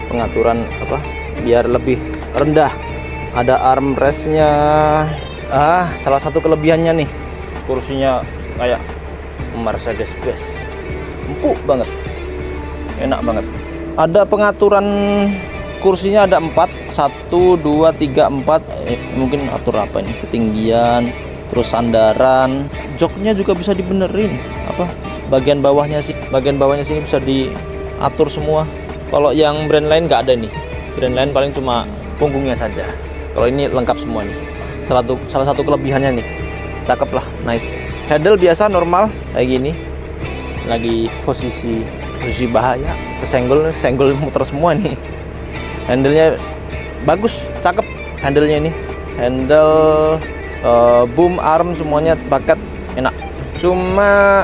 pengaturan apa biar lebih rendah. Ada armrestnya. Salah satu kelebihannya nih, kursinya kayak Mercedes-Benz, empuk banget, enak banget. Ada pengaturan kursinya, ada 4, 1, 2, 3, 4. Mungkin atur apa ini, ketinggian, terus sandaran. Joknya juga bisa dibenerin, apa bagian bawahnya sih, bagian bawahnya sini bisa diatur semua. Kalau yang brand lain nggak ada nih, brand lain paling cuma punggungnya saja. Kalau ini lengkap semua nih. Salah satu kelebihannya nih, cakep lah, nice. Handle biasa normal kayak gini, lagi posisi bahaya, kesenggol muter semua nih. Handlenya bagus, cakep handlenya ini. Handle, boom, arm semuanya paket, enak. Cuma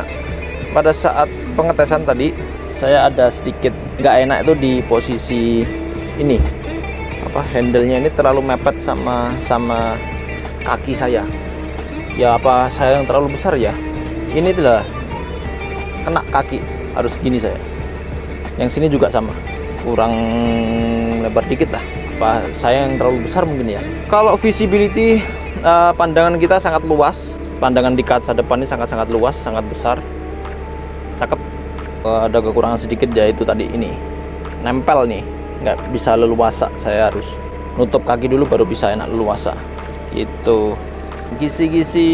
pada saat pengetesan tadi saya ada sedikit nggak enak itu di posisi ini, apa handlenya ini terlalu mepet sama kaki saya. Ya apa saya yang terlalu besar ya, ini telah kena kaki, harus gini saya. Yang sini juga sama, kurang lebar dikit lah. Apa saya yang terlalu besar mungkin ya. Kalau visibility, pandangan kita sangat luas, pandangan di kaca depan ini sangat luas, sangat besar, cakep. Ada kekurangan sedikit yaitu tadi ini nempel nih, nggak bisa leluasa, saya harus nutup kaki dulu baru bisa enak leluasa itu. Gisi-gisi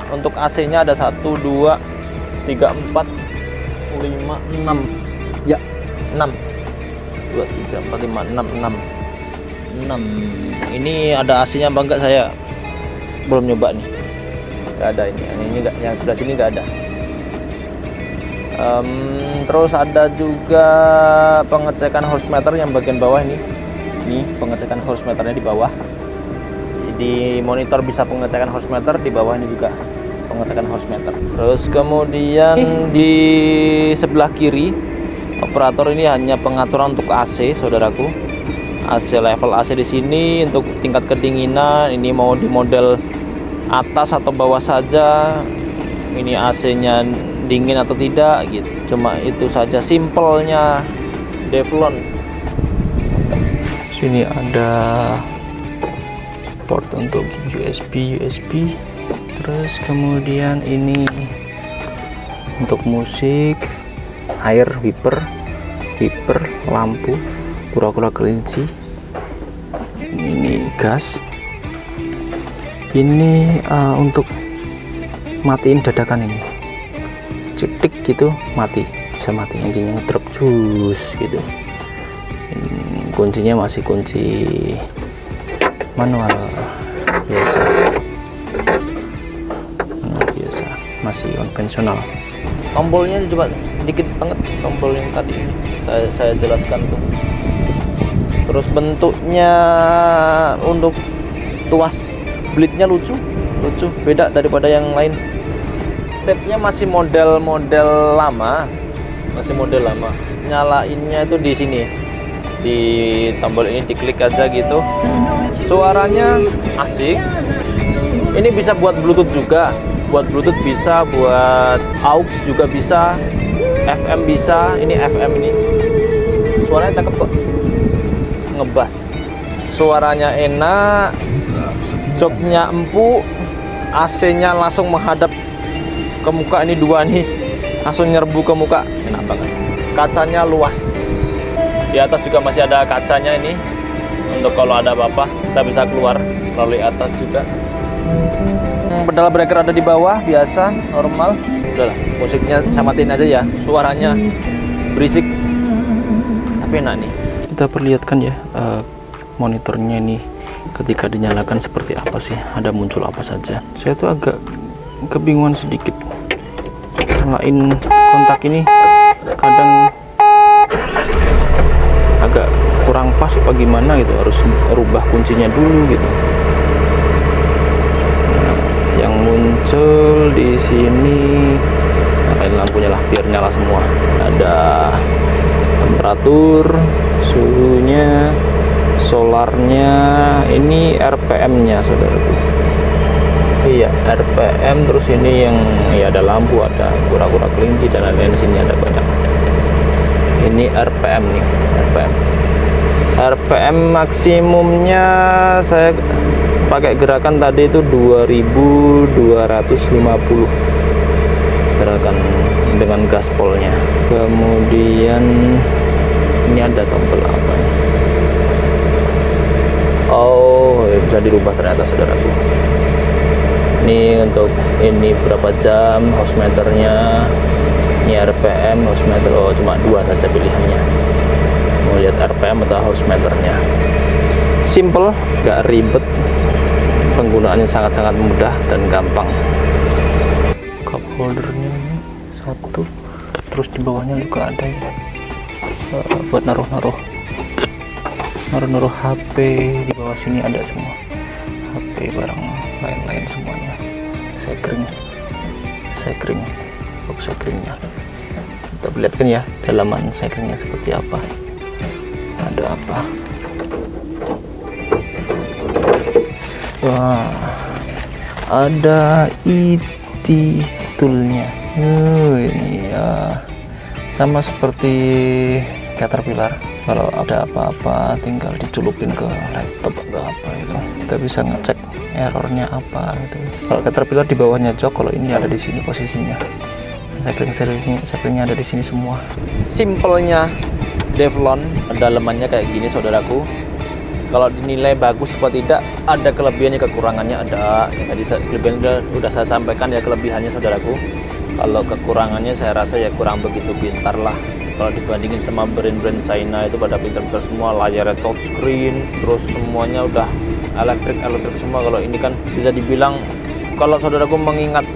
untuk AC nya ada 1, 2, 3, 4, 5, 6 ya, 6, 2, 3, 4, 5, 6. Ini ada AC nya apa enggak, saya belum nyoba nih, nggak ada. Ini enggak, yang sebelah sini nggak ada. Terus ada juga pengecekan horsemeter yang bagian bawah ini pengecekan horsemeternya di bawah. Di monitor bisa pengecekan horsemeter, di bawah ini juga pengecekan horsemeter. Terus kemudian di sebelah kiri operator ini hanya pengaturan untuk AC, saudaraku. AC, level AC di sini untuk tingkat kedinginan, ini mau di model atas atau bawah saja, ini AC-nya dingin atau tidak gitu. Cuma itu saja simpelnya Devlon. Sini ada port untuk USB. Terus kemudian ini untuk musik, air, wiper, lampu, kura-kura kelinci. Ini gas. Ini untuk matiin dadakan ini, cetik gitu mati, bisa mati, engine ngedrop jus gitu. Kuncinya masih kunci manual biasa, masih konvensional. Tombolnya coba dikit banget, tombol yang tadi saya jelaskan tuh. Terus bentuknya untuk tuas blade-nya lucu, beda daripada yang lain. Tab-nya masih model lama, Nyalainnya itu di sini, di tombol ini diklik aja gitu. Suaranya asik. Ini bisa buat Bluetooth juga, bisa, buat aux juga bisa, FM bisa. Ini FM ini. Suaranya cakep kok, ngebas. Suaranya enak, joknya empuk, AC-nya langsung menghadap ke muka, ini dua nih, langsung nyerbu ke muka, enak banget. Kacanya luas. Di atas juga masih ada kacanya ini, untuk kalau ada apa-apa kita bisa keluar melalui atas juga. Pedal breaker ada di bawah, biasa, normal. Udahlah, musiknya saya matiin aja ya, suaranya berisik tapi enak nih. Kita perlihatkan ya monitornya ini ketika dinyalakan seperti apa sih, ada muncul apa saja. Saya tuh agak kebingungan sedikit, nyalain kontak ini kadang agak kurang pas apa gimana gitu, harus rubah kuncinya dulu gitu. Nah, yang muncul di sini nyalain lampunya lah biar nyala semua. Ada temperatur, suhunya, solarnya, ini RPM-nya saudaraku. Iya, RPM. Terus ini yang ya ada lampu, ada kura-kura kelinci dan lain-lain. Sini ada banyak. Ini RPM nih, RPM maksimumnya saya pakai gerakan tadi itu 2250 gerakan dengan gaspolnya. Kemudian ini ada tombol apa ya? Oh, bisa dirubah ternyata saudaraku. Ini untuk ini berapa jam, house meternya, ini RPM, house meter. Oh, cuma dua saja pilihannya, mau lihat RPM atau house meternya. Simple, gak ribet, penggunaannya sangat-sangat mudah dan gampang. Cup holdernya satu, terus di bawahnya juga ada ya, buat naruh HP. Di bawah sini ada semua HP, barang lain-lain semuanya. Sekring box sekringnya kita perlihatkan ya, dalaman sekringnya seperti apa, ada apa. Wah, ada IT toolnya. Ini ya sama seperti Caterpillar, kalau ada apa-apa tinggal dicelupin ke laptop atau apa itu, kita bisa ngecek errornya apa gitu. Kalau Caterpillar di bawahnya jok, kalau ini ada di sini posisinya. Sekringnya ada di sini semua. Simpelnya Devlon, dalemannya kayak gini saudaraku. Kalau dinilai bagus atau tidak, ada kelebihannya, kekurangannya ada. Yang tadi kelebihan udah saya sampaikan ya, kelebihannya saudaraku. Kalau kekurangannya saya rasa ya kurang begitu pintar lah. Kalau dibandingin sama brand-brand China itu pada pintar-pintar semua, layarnya touchscreen, terus semuanya udah elektrik semua. Kalau ini kan bisa dibilang, kalau saudaraku mengingat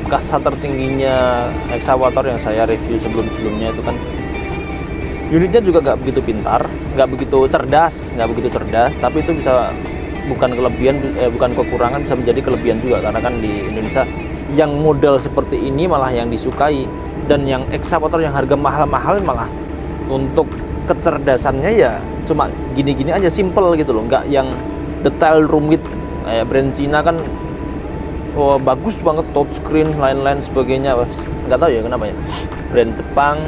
kasa tertingginya Excavator yang saya review sebelumnya itu kan, unitnya juga nggak begitu pintar, nggak begitu cerdas, tapi itu bisa bukan kelebihan, bukan kekurangan, bisa menjadi kelebihan juga, karena kan di Indonesia yang model seperti ini malah yang disukai, dan yang Excavator yang harga mahal-mahal malah untuk kecerdasannya ya cuma gini-gini aja, simple gitu loh, nggak yang detail rumit kayak brand Cina kan. Oh, bagus banget, touchscreen, lain-lain sebagainya. Nggak tahu ya kenapa ya, brand Jepang,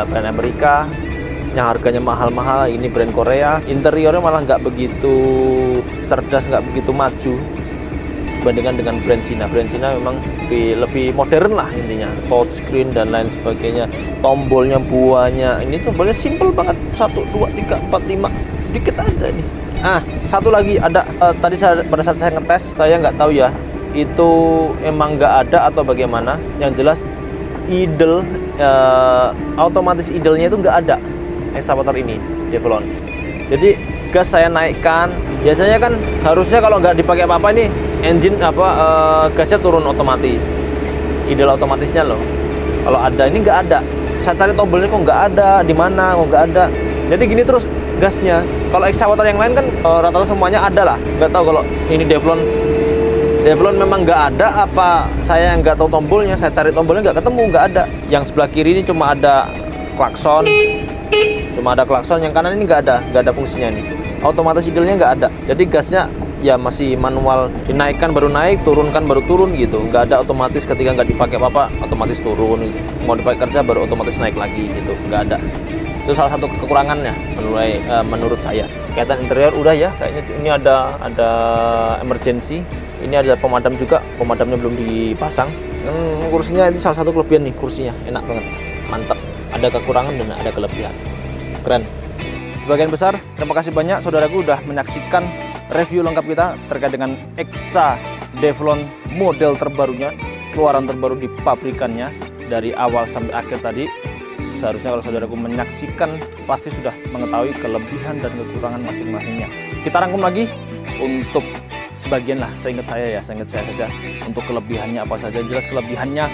brand Amerika yang harganya mahal-mahal, ini brand Korea, interiornya malah nggak begitu cerdas, nggak begitu maju dibandingkan dengan brand Cina. Brand Cina memang lebih modern lah intinya, touchscreen dan lain sebagainya. Tombolnya, buahnya, ini tombolnya simple banget, 1, 2, 3, 4, 5, dikit aja nih. Satu lagi ada, tadi pada saat saya ngetes, saya nggak tahu ya itu emang nggak ada atau bagaimana. Yang jelas idle, otomatis idle-nya itu nggak ada Excavator ini, Devlon. Jadi gas saya naikkan, biasanya kan harusnya kalau nggak dipakai apa-apa ini engine gasnya turun otomatis, idle otomatisnya loh. Kalau ada, ini nggak ada. Saya cari tombolnya kok nggak ada, di mana kok nggak ada. Jadi gini terus gasnya. Kalau Excavator yang lain kan rata-rata semuanya ada lah. Nggak tahu kalau ini Devlon memang nggak ada, apa saya yang nggak tahu tombolnya. Saya cari tombolnya nggak ketemu, nggak ada. Yang sebelah kiri ini cuma ada klakson, yang kanan ini nggak ada fungsinya nih. Otomatis idle-nya nggak ada. Jadi gasnya ya masih manual, dinaikkan baru naik, turunkan baru turun gitu. Nggak ada otomatis ketika nggak dipakai apa-apa otomatis turun, mau dipakai kerja baru otomatis naik lagi gitu, nggak ada. Itu salah satu kekurangannya menurut saya. Kaitan interior udah ya, kayaknya ini ada emergency, ini ada pemadam juga, pemadamnya belum dipasang. Kursinya ini salah satu kelebihan nih, kursinya enak banget, mantap. Ada kekurangan dan ada kelebihan, keren. Sebagian besar, terima kasih banyak saudaraku udah menyaksikan review lengkap kita terkait dengan Exa Devlon model terbarunya, keluaran terbaru di pabrikannya dari awal sampai akhir tadi. Seharusnya kalau saudaraku menyaksikan pasti sudah mengetahui kelebihan dan kekurangan masing-masingnya. Kita rangkum lagi untuk sebagian lah, seingat saya saja untuk kelebihannya apa saja. Jelas kelebihannya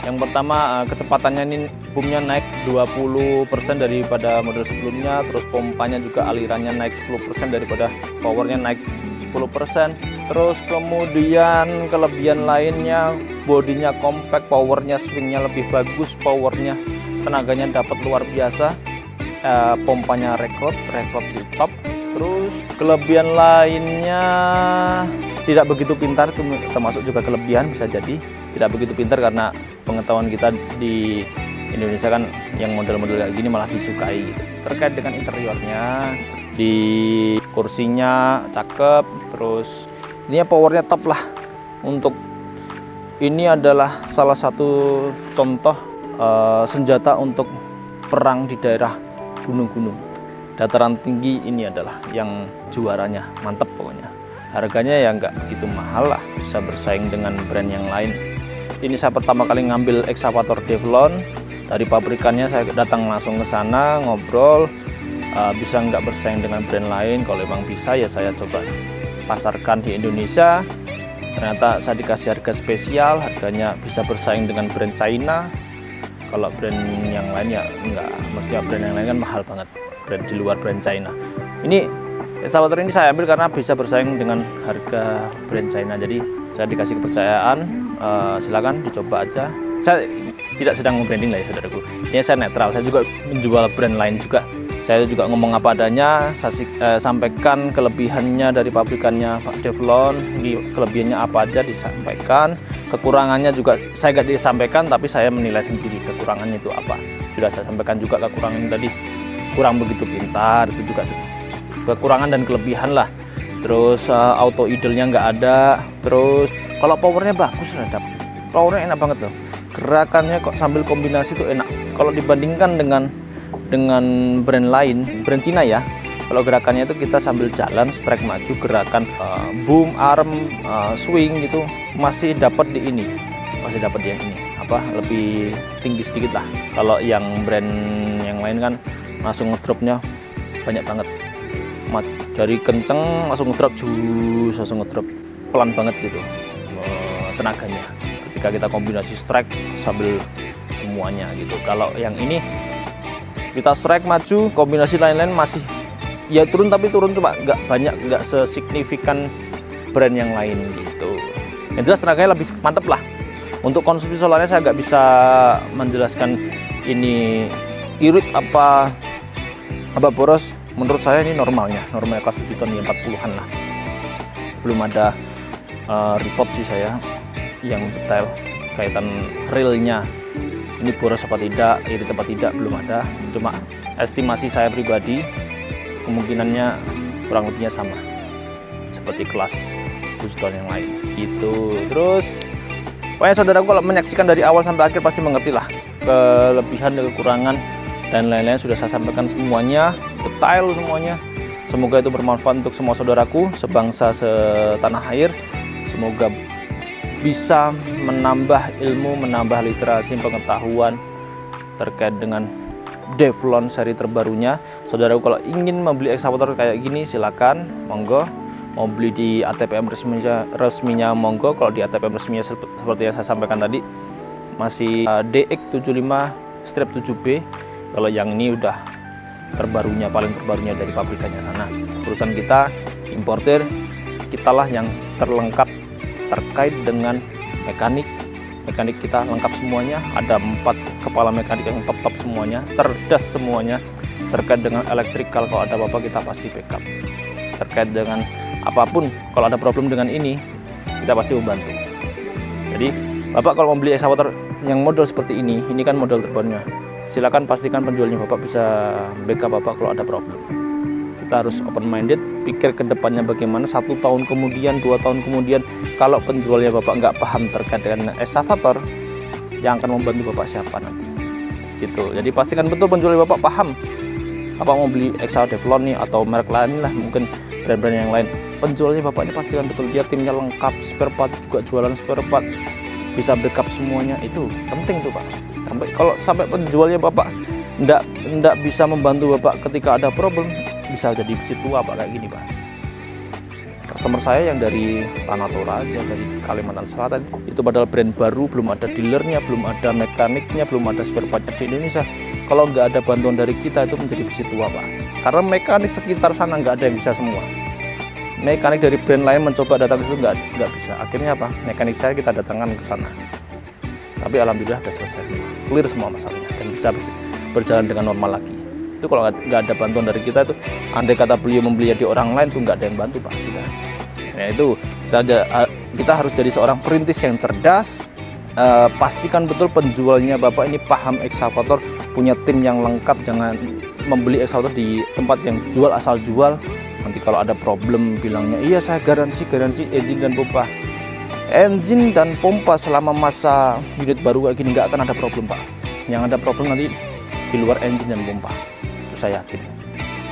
Yang pertama, kecepatannya ini boomnya naik 20% daripada model sebelumnya, terus pompanya juga alirannya naik 10% daripada powernya naik 10%. Terus kemudian kelebihan lainnya, bodinya compact, powernya swingnya lebih bagus, powernya tenaganya dapat luar biasa, pompanya rekrut di top. Terus kelebihan lainnya tidak begitu pintar, itu termasuk juga kelebihan, bisa jadi tidak begitu pintar karena pengetahuan kita di Indonesia kan yang model-model kayak gini malah disukai gitu. Terkait dengan interiornya, di kursinya cakep, terus ini powernya top lah. Untuk ini adalah salah satu contoh senjata untuk perang di daerah gunung-gunung, dataran tinggi. Ini adalah yang juaranya, mantep pokoknya. Harganya ya nggak begitu mahal lah, bisa bersaing dengan brand yang lain. Ini saya pertama kali ngambil ekskavator Devlon dari pabrikannya, saya datang langsung ke sana ngobrol, bisa nggak bersaing dengan brand lain. Kalau memang bisa ya saya coba pasarkan di Indonesia. Ternyata saya dikasih harga spesial, harganya bisa bersaing dengan brand China. Kalau brand yang lain ya enggak, maksudnya brand yang lain kan mahal banget, brand di luar brand China. Ini ekskavator ini saya ambil karena bisa bersaing dengan harga brand China, jadi saya dikasih kepercayaan. Silakan dicoba aja. Saya tidak sedang membranding lah ya saudaraku, ini saya netral, saya juga menjual brand lain juga. Saya juga ngomong apa adanya, saya sampaikan kelebihannya dari pabrikannya Pak Devlon. Ini kelebihannya apa aja disampaikan, kekurangannya juga saya nggak disampaikan, tapi saya menilai sendiri kekurangannya itu apa. Sudah saya sampaikan juga kekurangannya tadi, kurang begitu pintar, itu juga kekurangan dan kelebihan lah. Terus auto idle-nya nggak ada. Terus kalau powernya bagus, redap, powernya enak banget loh. Gerakannya kok sambil kombinasi itu enak. Kalau dibandingkan dengan brand lain, brand Cina ya, kalau gerakannya itu kita sambil jalan strike maju, gerakan boom, arm, swing gitu masih dapat di ini, masih dapat di yang ini, apa lebih tinggi sedikit lah. Kalau yang brand yang lain kan langsung ngedropnya banyak banget, dari kenceng langsung ngedrop, langsung ngedrop pelan banget gitu tenaganya. Ketika kita kombinasi strike sambil semuanya gitu. Kalau yang ini kita strike maju, kombinasi lain-lain masih ya turun, tapi turun cuma nggak banyak, nggak sesignifikan brand yang lain gitu. Yang jelas tenaganya lebih mantep lah. Untuk konsumsi solarnya saya nggak bisa menjelaskan ini irit apa boros. Menurut saya ini normalnya kelas 7 ton ya 40-an lah. Belum ada report sih saya yang detail kaitan realnya ini boros apa tidak, irit apa tidak, belum ada. Cuma estimasi saya pribadi kemungkinannya kurang lebihnya sama seperti kelas 7 ton yang lain gitu. Terus pokoknya saudaraku kalau menyaksikan dari awal sampai akhir pasti mengerti lah kelebihan dan kekurangan dan lain-lain, sudah saya sampaikan semuanya, detail semuanya. Semoga itu bermanfaat untuk semua saudaraku sebangsa setanah air. Semoga bisa menambah ilmu, menambah literasi pengetahuan terkait dengan Devlon seri terbarunya. Saudaraku kalau ingin membeli ekskavator kayak gini silakan, monggo. Mau beli di ATPM resminya monggo. Kalau di ATPM resminya seperti yang saya sampaikan tadi masih DX75-7B. Kalau yang ini udah terbarunya, paling terbarunya dari pabrikannya sana. Perusahaan kita importir, kitalah yang terlengkap terkait dengan mekanik kita lengkap semuanya. Ada 4 kepala mekanik yang top semuanya, cerdas semuanya. Terkait dengan elektrikal, kalau ada apa-apa kita pasti backup. Terkait dengan apapun, kalau ada problem dengan ini kita pasti membantu. Jadi Bapak kalau mau beli ekskavator yang model seperti ini kan model terbarunya, silakan pastikan penjualnya Bapak bisa backup Bapak kalau ada problem. Kita harus open minded, pikir ke depannya bagaimana 1 tahun kemudian, 2 tahun kemudian. Kalau penjualnya Bapak nggak paham terkait dengan ekskavator, yang akan membantu Bapak siapa nanti gitu. Jadi pastikan betul penjualnya Bapak paham. Bapak mau beli ekskavator Devlon nih atau merek lain lah, mungkin brand-brand yang lain, penjualnya Bapak ini pastikan betul dia timnya lengkap, spare part juga jualan spare part, bisa backup semuanya. Itu penting tuh Pak. Sampai penjualnya Bapak ndak bisa membantu Bapak ketika ada problem, bisa jadi besi tua Pak kayak gini Pak. customer saya yang dari Tanah Toraja, dari Kalimantan Selatan, itu padahal brand baru, belum ada dealernya, belum ada mekaniknya, belum ada spare partnya di Indonesia. Kalau nggak ada bantuan dari kita itu menjadi besi tua, Pak. Karena mekanik sekitar sana nggak ada yang bisa semua. Mekanik dari brand lain mencoba datang ke situ nggak bisa. Akhirnya apa? Mekanik saya kita datangkan ke sana. Tapi alhamdulillah sudah selesai semua, clear semua masalahnya dan bisa berjalan dengan normal lagi. Itu kalau nggak ada bantuan dari kita itu, andai kata beliau membeli di orang lain tuh nggak ada yang bantu, Pak, sudah. Nah itu kita harus jadi seorang perintis yang cerdas. Pastikan betul penjualnya Bapak ini paham ekskavator, punya tim yang lengkap, jangan membeli ekskavator di tempat yang jual asal jual. Nanti kalau ada problem bilangnya, iya saya garansi engine dan pompa. Engine dan pompa selama masa unit baru kayak gini nggak akan ada problem, Pak. Yang ada problem nanti di luar engine dan pompa, itu saya yakin.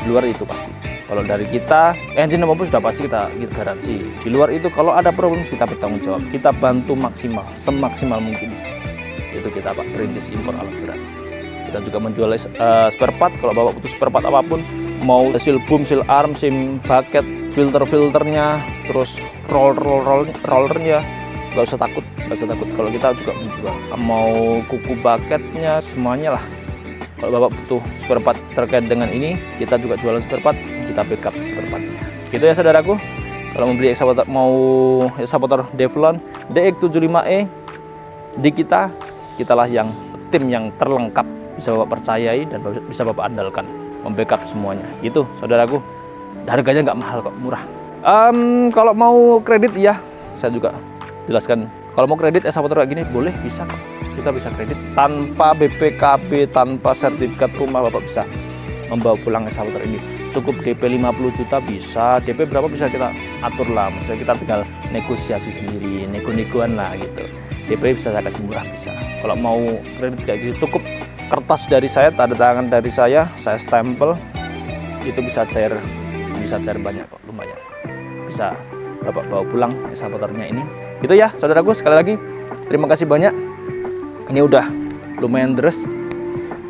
Di luar itu pasti. Kalau dari kita, engine dan pompa sudah pasti kita garansi. Di luar itu kalau ada problem kita bertanggung jawab, kita bantu maksimal, semaksimal mungkin. Itu kita, Pak, perintis impor alat berat. Kita juga menjual spare part. Kalau Bapak butuh spare part apapun, mau seal boom, seal arm, sim bucket, filternya, terus rollernya, nggak usah takut. Kalau kita juga menjual, mau kuku bucketnya, semuanya lah. Kalau Bapak butuh spare part terkait dengan ini, kita juga jualan spare part, kita backup spare partnya. Gitu ya saudaraku. Kalau mau beli ekskavator Devlon DX75E di kitalah yang tim yang terlengkap, bisa Bapak percayai dan bisa Bapak andalkan, membackup semuanya. Gitu saudaraku. Harganya nggak mahal kok, murah. Kalau mau kredit ya, saya juga jelaskan. Kalau mau kredit ekskavator kayak gini boleh, bisa kok. Kita bisa kredit tanpa BPKB, tanpa sertifikat rumah, Bapak bisa membawa pulang ekskavator ini. Cukup DP 50 juta bisa, DP berapa bisa kita atur lah. Maksudnya kita tinggal negosiasi sendiri, nego-negoan lah gitu. DP bisa saya kasih murah, bisa. Kalau mau kredit kayak gitu cukup kertas dari saya, tanda tangan dari saya stempel, itu bisa cair banyak kok, lumayan. Bisa Bapak bawa pulang ekskavatornya ini. Gitu ya saudaraku, sekali lagi terima kasih banyak. Ini udah lumayan deres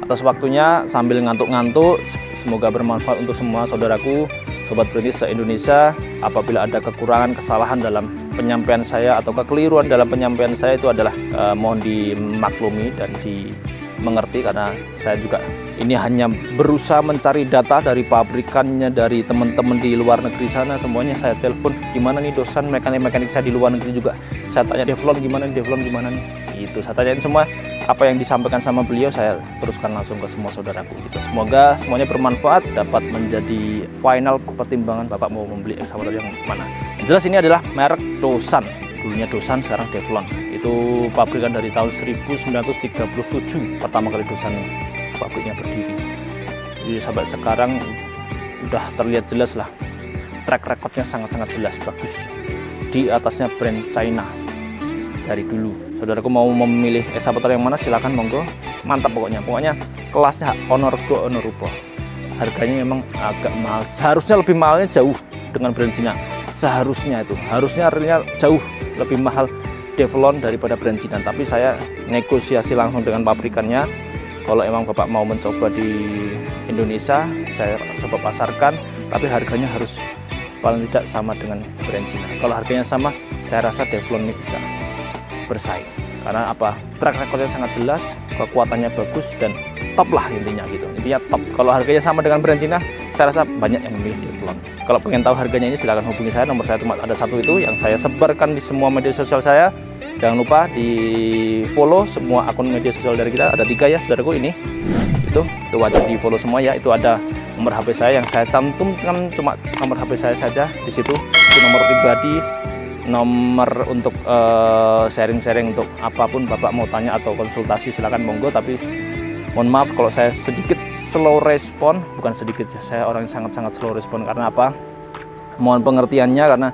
atas waktunya sambil ngantuk-ngantuk. Semoga bermanfaat untuk semua saudaraku, sobat perintis se-Indonesia. Apabila ada kekurangan, kesalahan dalam penyampaian saya atau kekeliruan dalam penyampaian saya, itu adalah mohon dimaklumi dan dimengerti, karena saya juga ini hanya berusaha mencari data dari pabrikannya, dari teman-teman di luar negeri sana. Semuanya saya telepon, gimana nih dosan mekanik saya di luar negeri juga. Saya tanya Devlon gimana nih. Itu saya tanyain semua, apa yang disampaikan sama beliau saya teruskan langsung ke semua saudaraku. Gitu. Semoga semuanya bermanfaat, dapat menjadi final pertimbangan Bapak mau membeli ekskavator yang mana. Yang jelas ini adalah merek Dosan. Dulunya Dosan, sekarang Devlon. Itu pabrikan dari tahun 1937 pertama kali Dosan pabriknya berdiri. Jadi sampai sekarang udah terlihat jelas lah, track recordnya sangat-sangat jelas, bagus. Di atasnya brand China dari dulu. Saudaraku mau memilih ekskavator yang mana silahkan, monggo, mantap pokoknya kelasnya honor go honor rupo. Harganya memang agak mahal, seharusnya lebih mahalnya jauh dengan brand China. Harusnya realnya jauh lebih mahal Devlon daripada brand China. Tapi saya negosiasi langsung dengan pabrikannya. Kalau emang Bapak mau mencoba di Indonesia, saya coba pasarkan, tapi harganya harus paling tidak sama dengan brand China. Kalau harganya sama, saya rasa Devlon ini bisa bersaing. Karena apa? Track recordnya sangat jelas, kekuatannya bagus, dan top lah intinya gitu. Intinya top. Kalau harganya sama dengan brand China, saya rasa banyak yang memilih Devlon. Kalau pengen tahu harganya ini silahkan hubungi saya. Nomor saya cuma ada satu, itu yang saya sebarkan di semua media sosial saya. Jangan lupa di follow semua akun media sosial dari kita, ada 3 ya saudaraku ini. Itu wajib di follow semua ya. Itu ada nomor HP saya yang saya cantumkan, cuma nomor HP saya saja di situ. Itu nomor pribadi, nomor untuk sharing-sharing untuk apapun Bapak mau tanya atau konsultasi, silakan monggo. Tapi mohon maaf kalau saya sedikit slow respon, bukan sedikit ya, saya orang yang sangat-sangat slow respon. Karena apa? Mohon pengertiannya, karena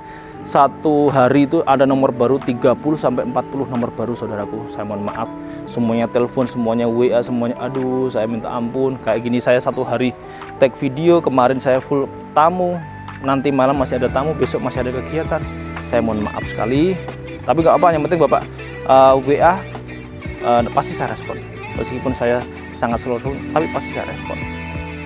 satu hari itu ada nomor baru 30 sampai 40 nomor baru saudaraku. Saya mohon maaf, semuanya telepon, semuanya WA, semuanya, aduh saya minta ampun. Kayak gini saya satu hari tag video, kemarin saya full tamu, nanti malam masih ada tamu, besok masih ada kegiatan. Saya mohon maaf sekali, tapi nggak apa, yang penting Bapak WA pasti saya respon. Meskipun saya sangat slow, tapi pasti saya respon.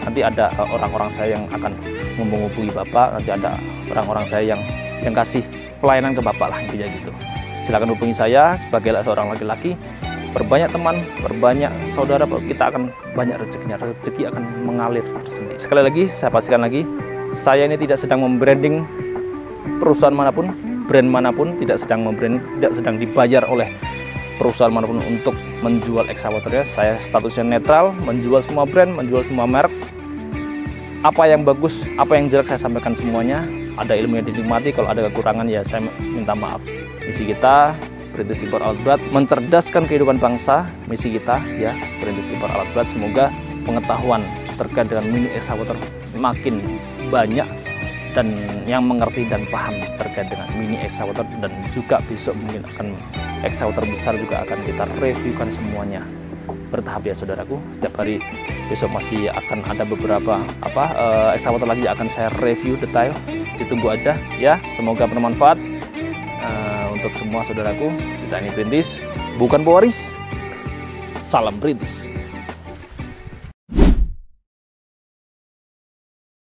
Nanti ada orang-orang saya yang akan menghubungi Bapak, nanti ada orang-orang saya yang yang kasih pelayanan ke Bapak lah, intinya gitu. Silakan hubungi saya sebagai seorang laki-laki. Perbanyak teman, perbanyak saudara, kita akan banyak rezekinya. Rezeki akan mengalir sendiri. Sekali lagi, saya pastikan lagi, saya ini tidak sedang membranding perusahaan manapun, brand manapun, tidak sedang membranding, tidak sedang dibayar oleh perusahaan manapun untuk menjual ekskavatornya. Saya statusnya netral, menjual semua brand, menjual semua merek. Apa yang bagus, apa yang jelek saya sampaikan semuanya. Ada ilmu yang dinikmati, kalau ada kekurangan ya saya minta maaf. Misi kita Perintis Impor Alat Berat mencerdaskan kehidupan bangsa. Misi kita ya Perintis Impor Alat Berat, semoga pengetahuan terkait dengan mini ekskavator makin banyak dan yang mengerti dan paham terkait dengan mini ekskavator, dan juga besok mungkin akan ekskavator besar juga akan kita reviewkan semuanya bertahap ya saudaraku. Setiap hari besok masih akan ada beberapa ekskavator lagi yang akan saya review detail. Ditunggu aja ya, semoga bermanfaat untuk semua saudaraku. Kita ini Perintis, bukan pewaris. Salam Perintis.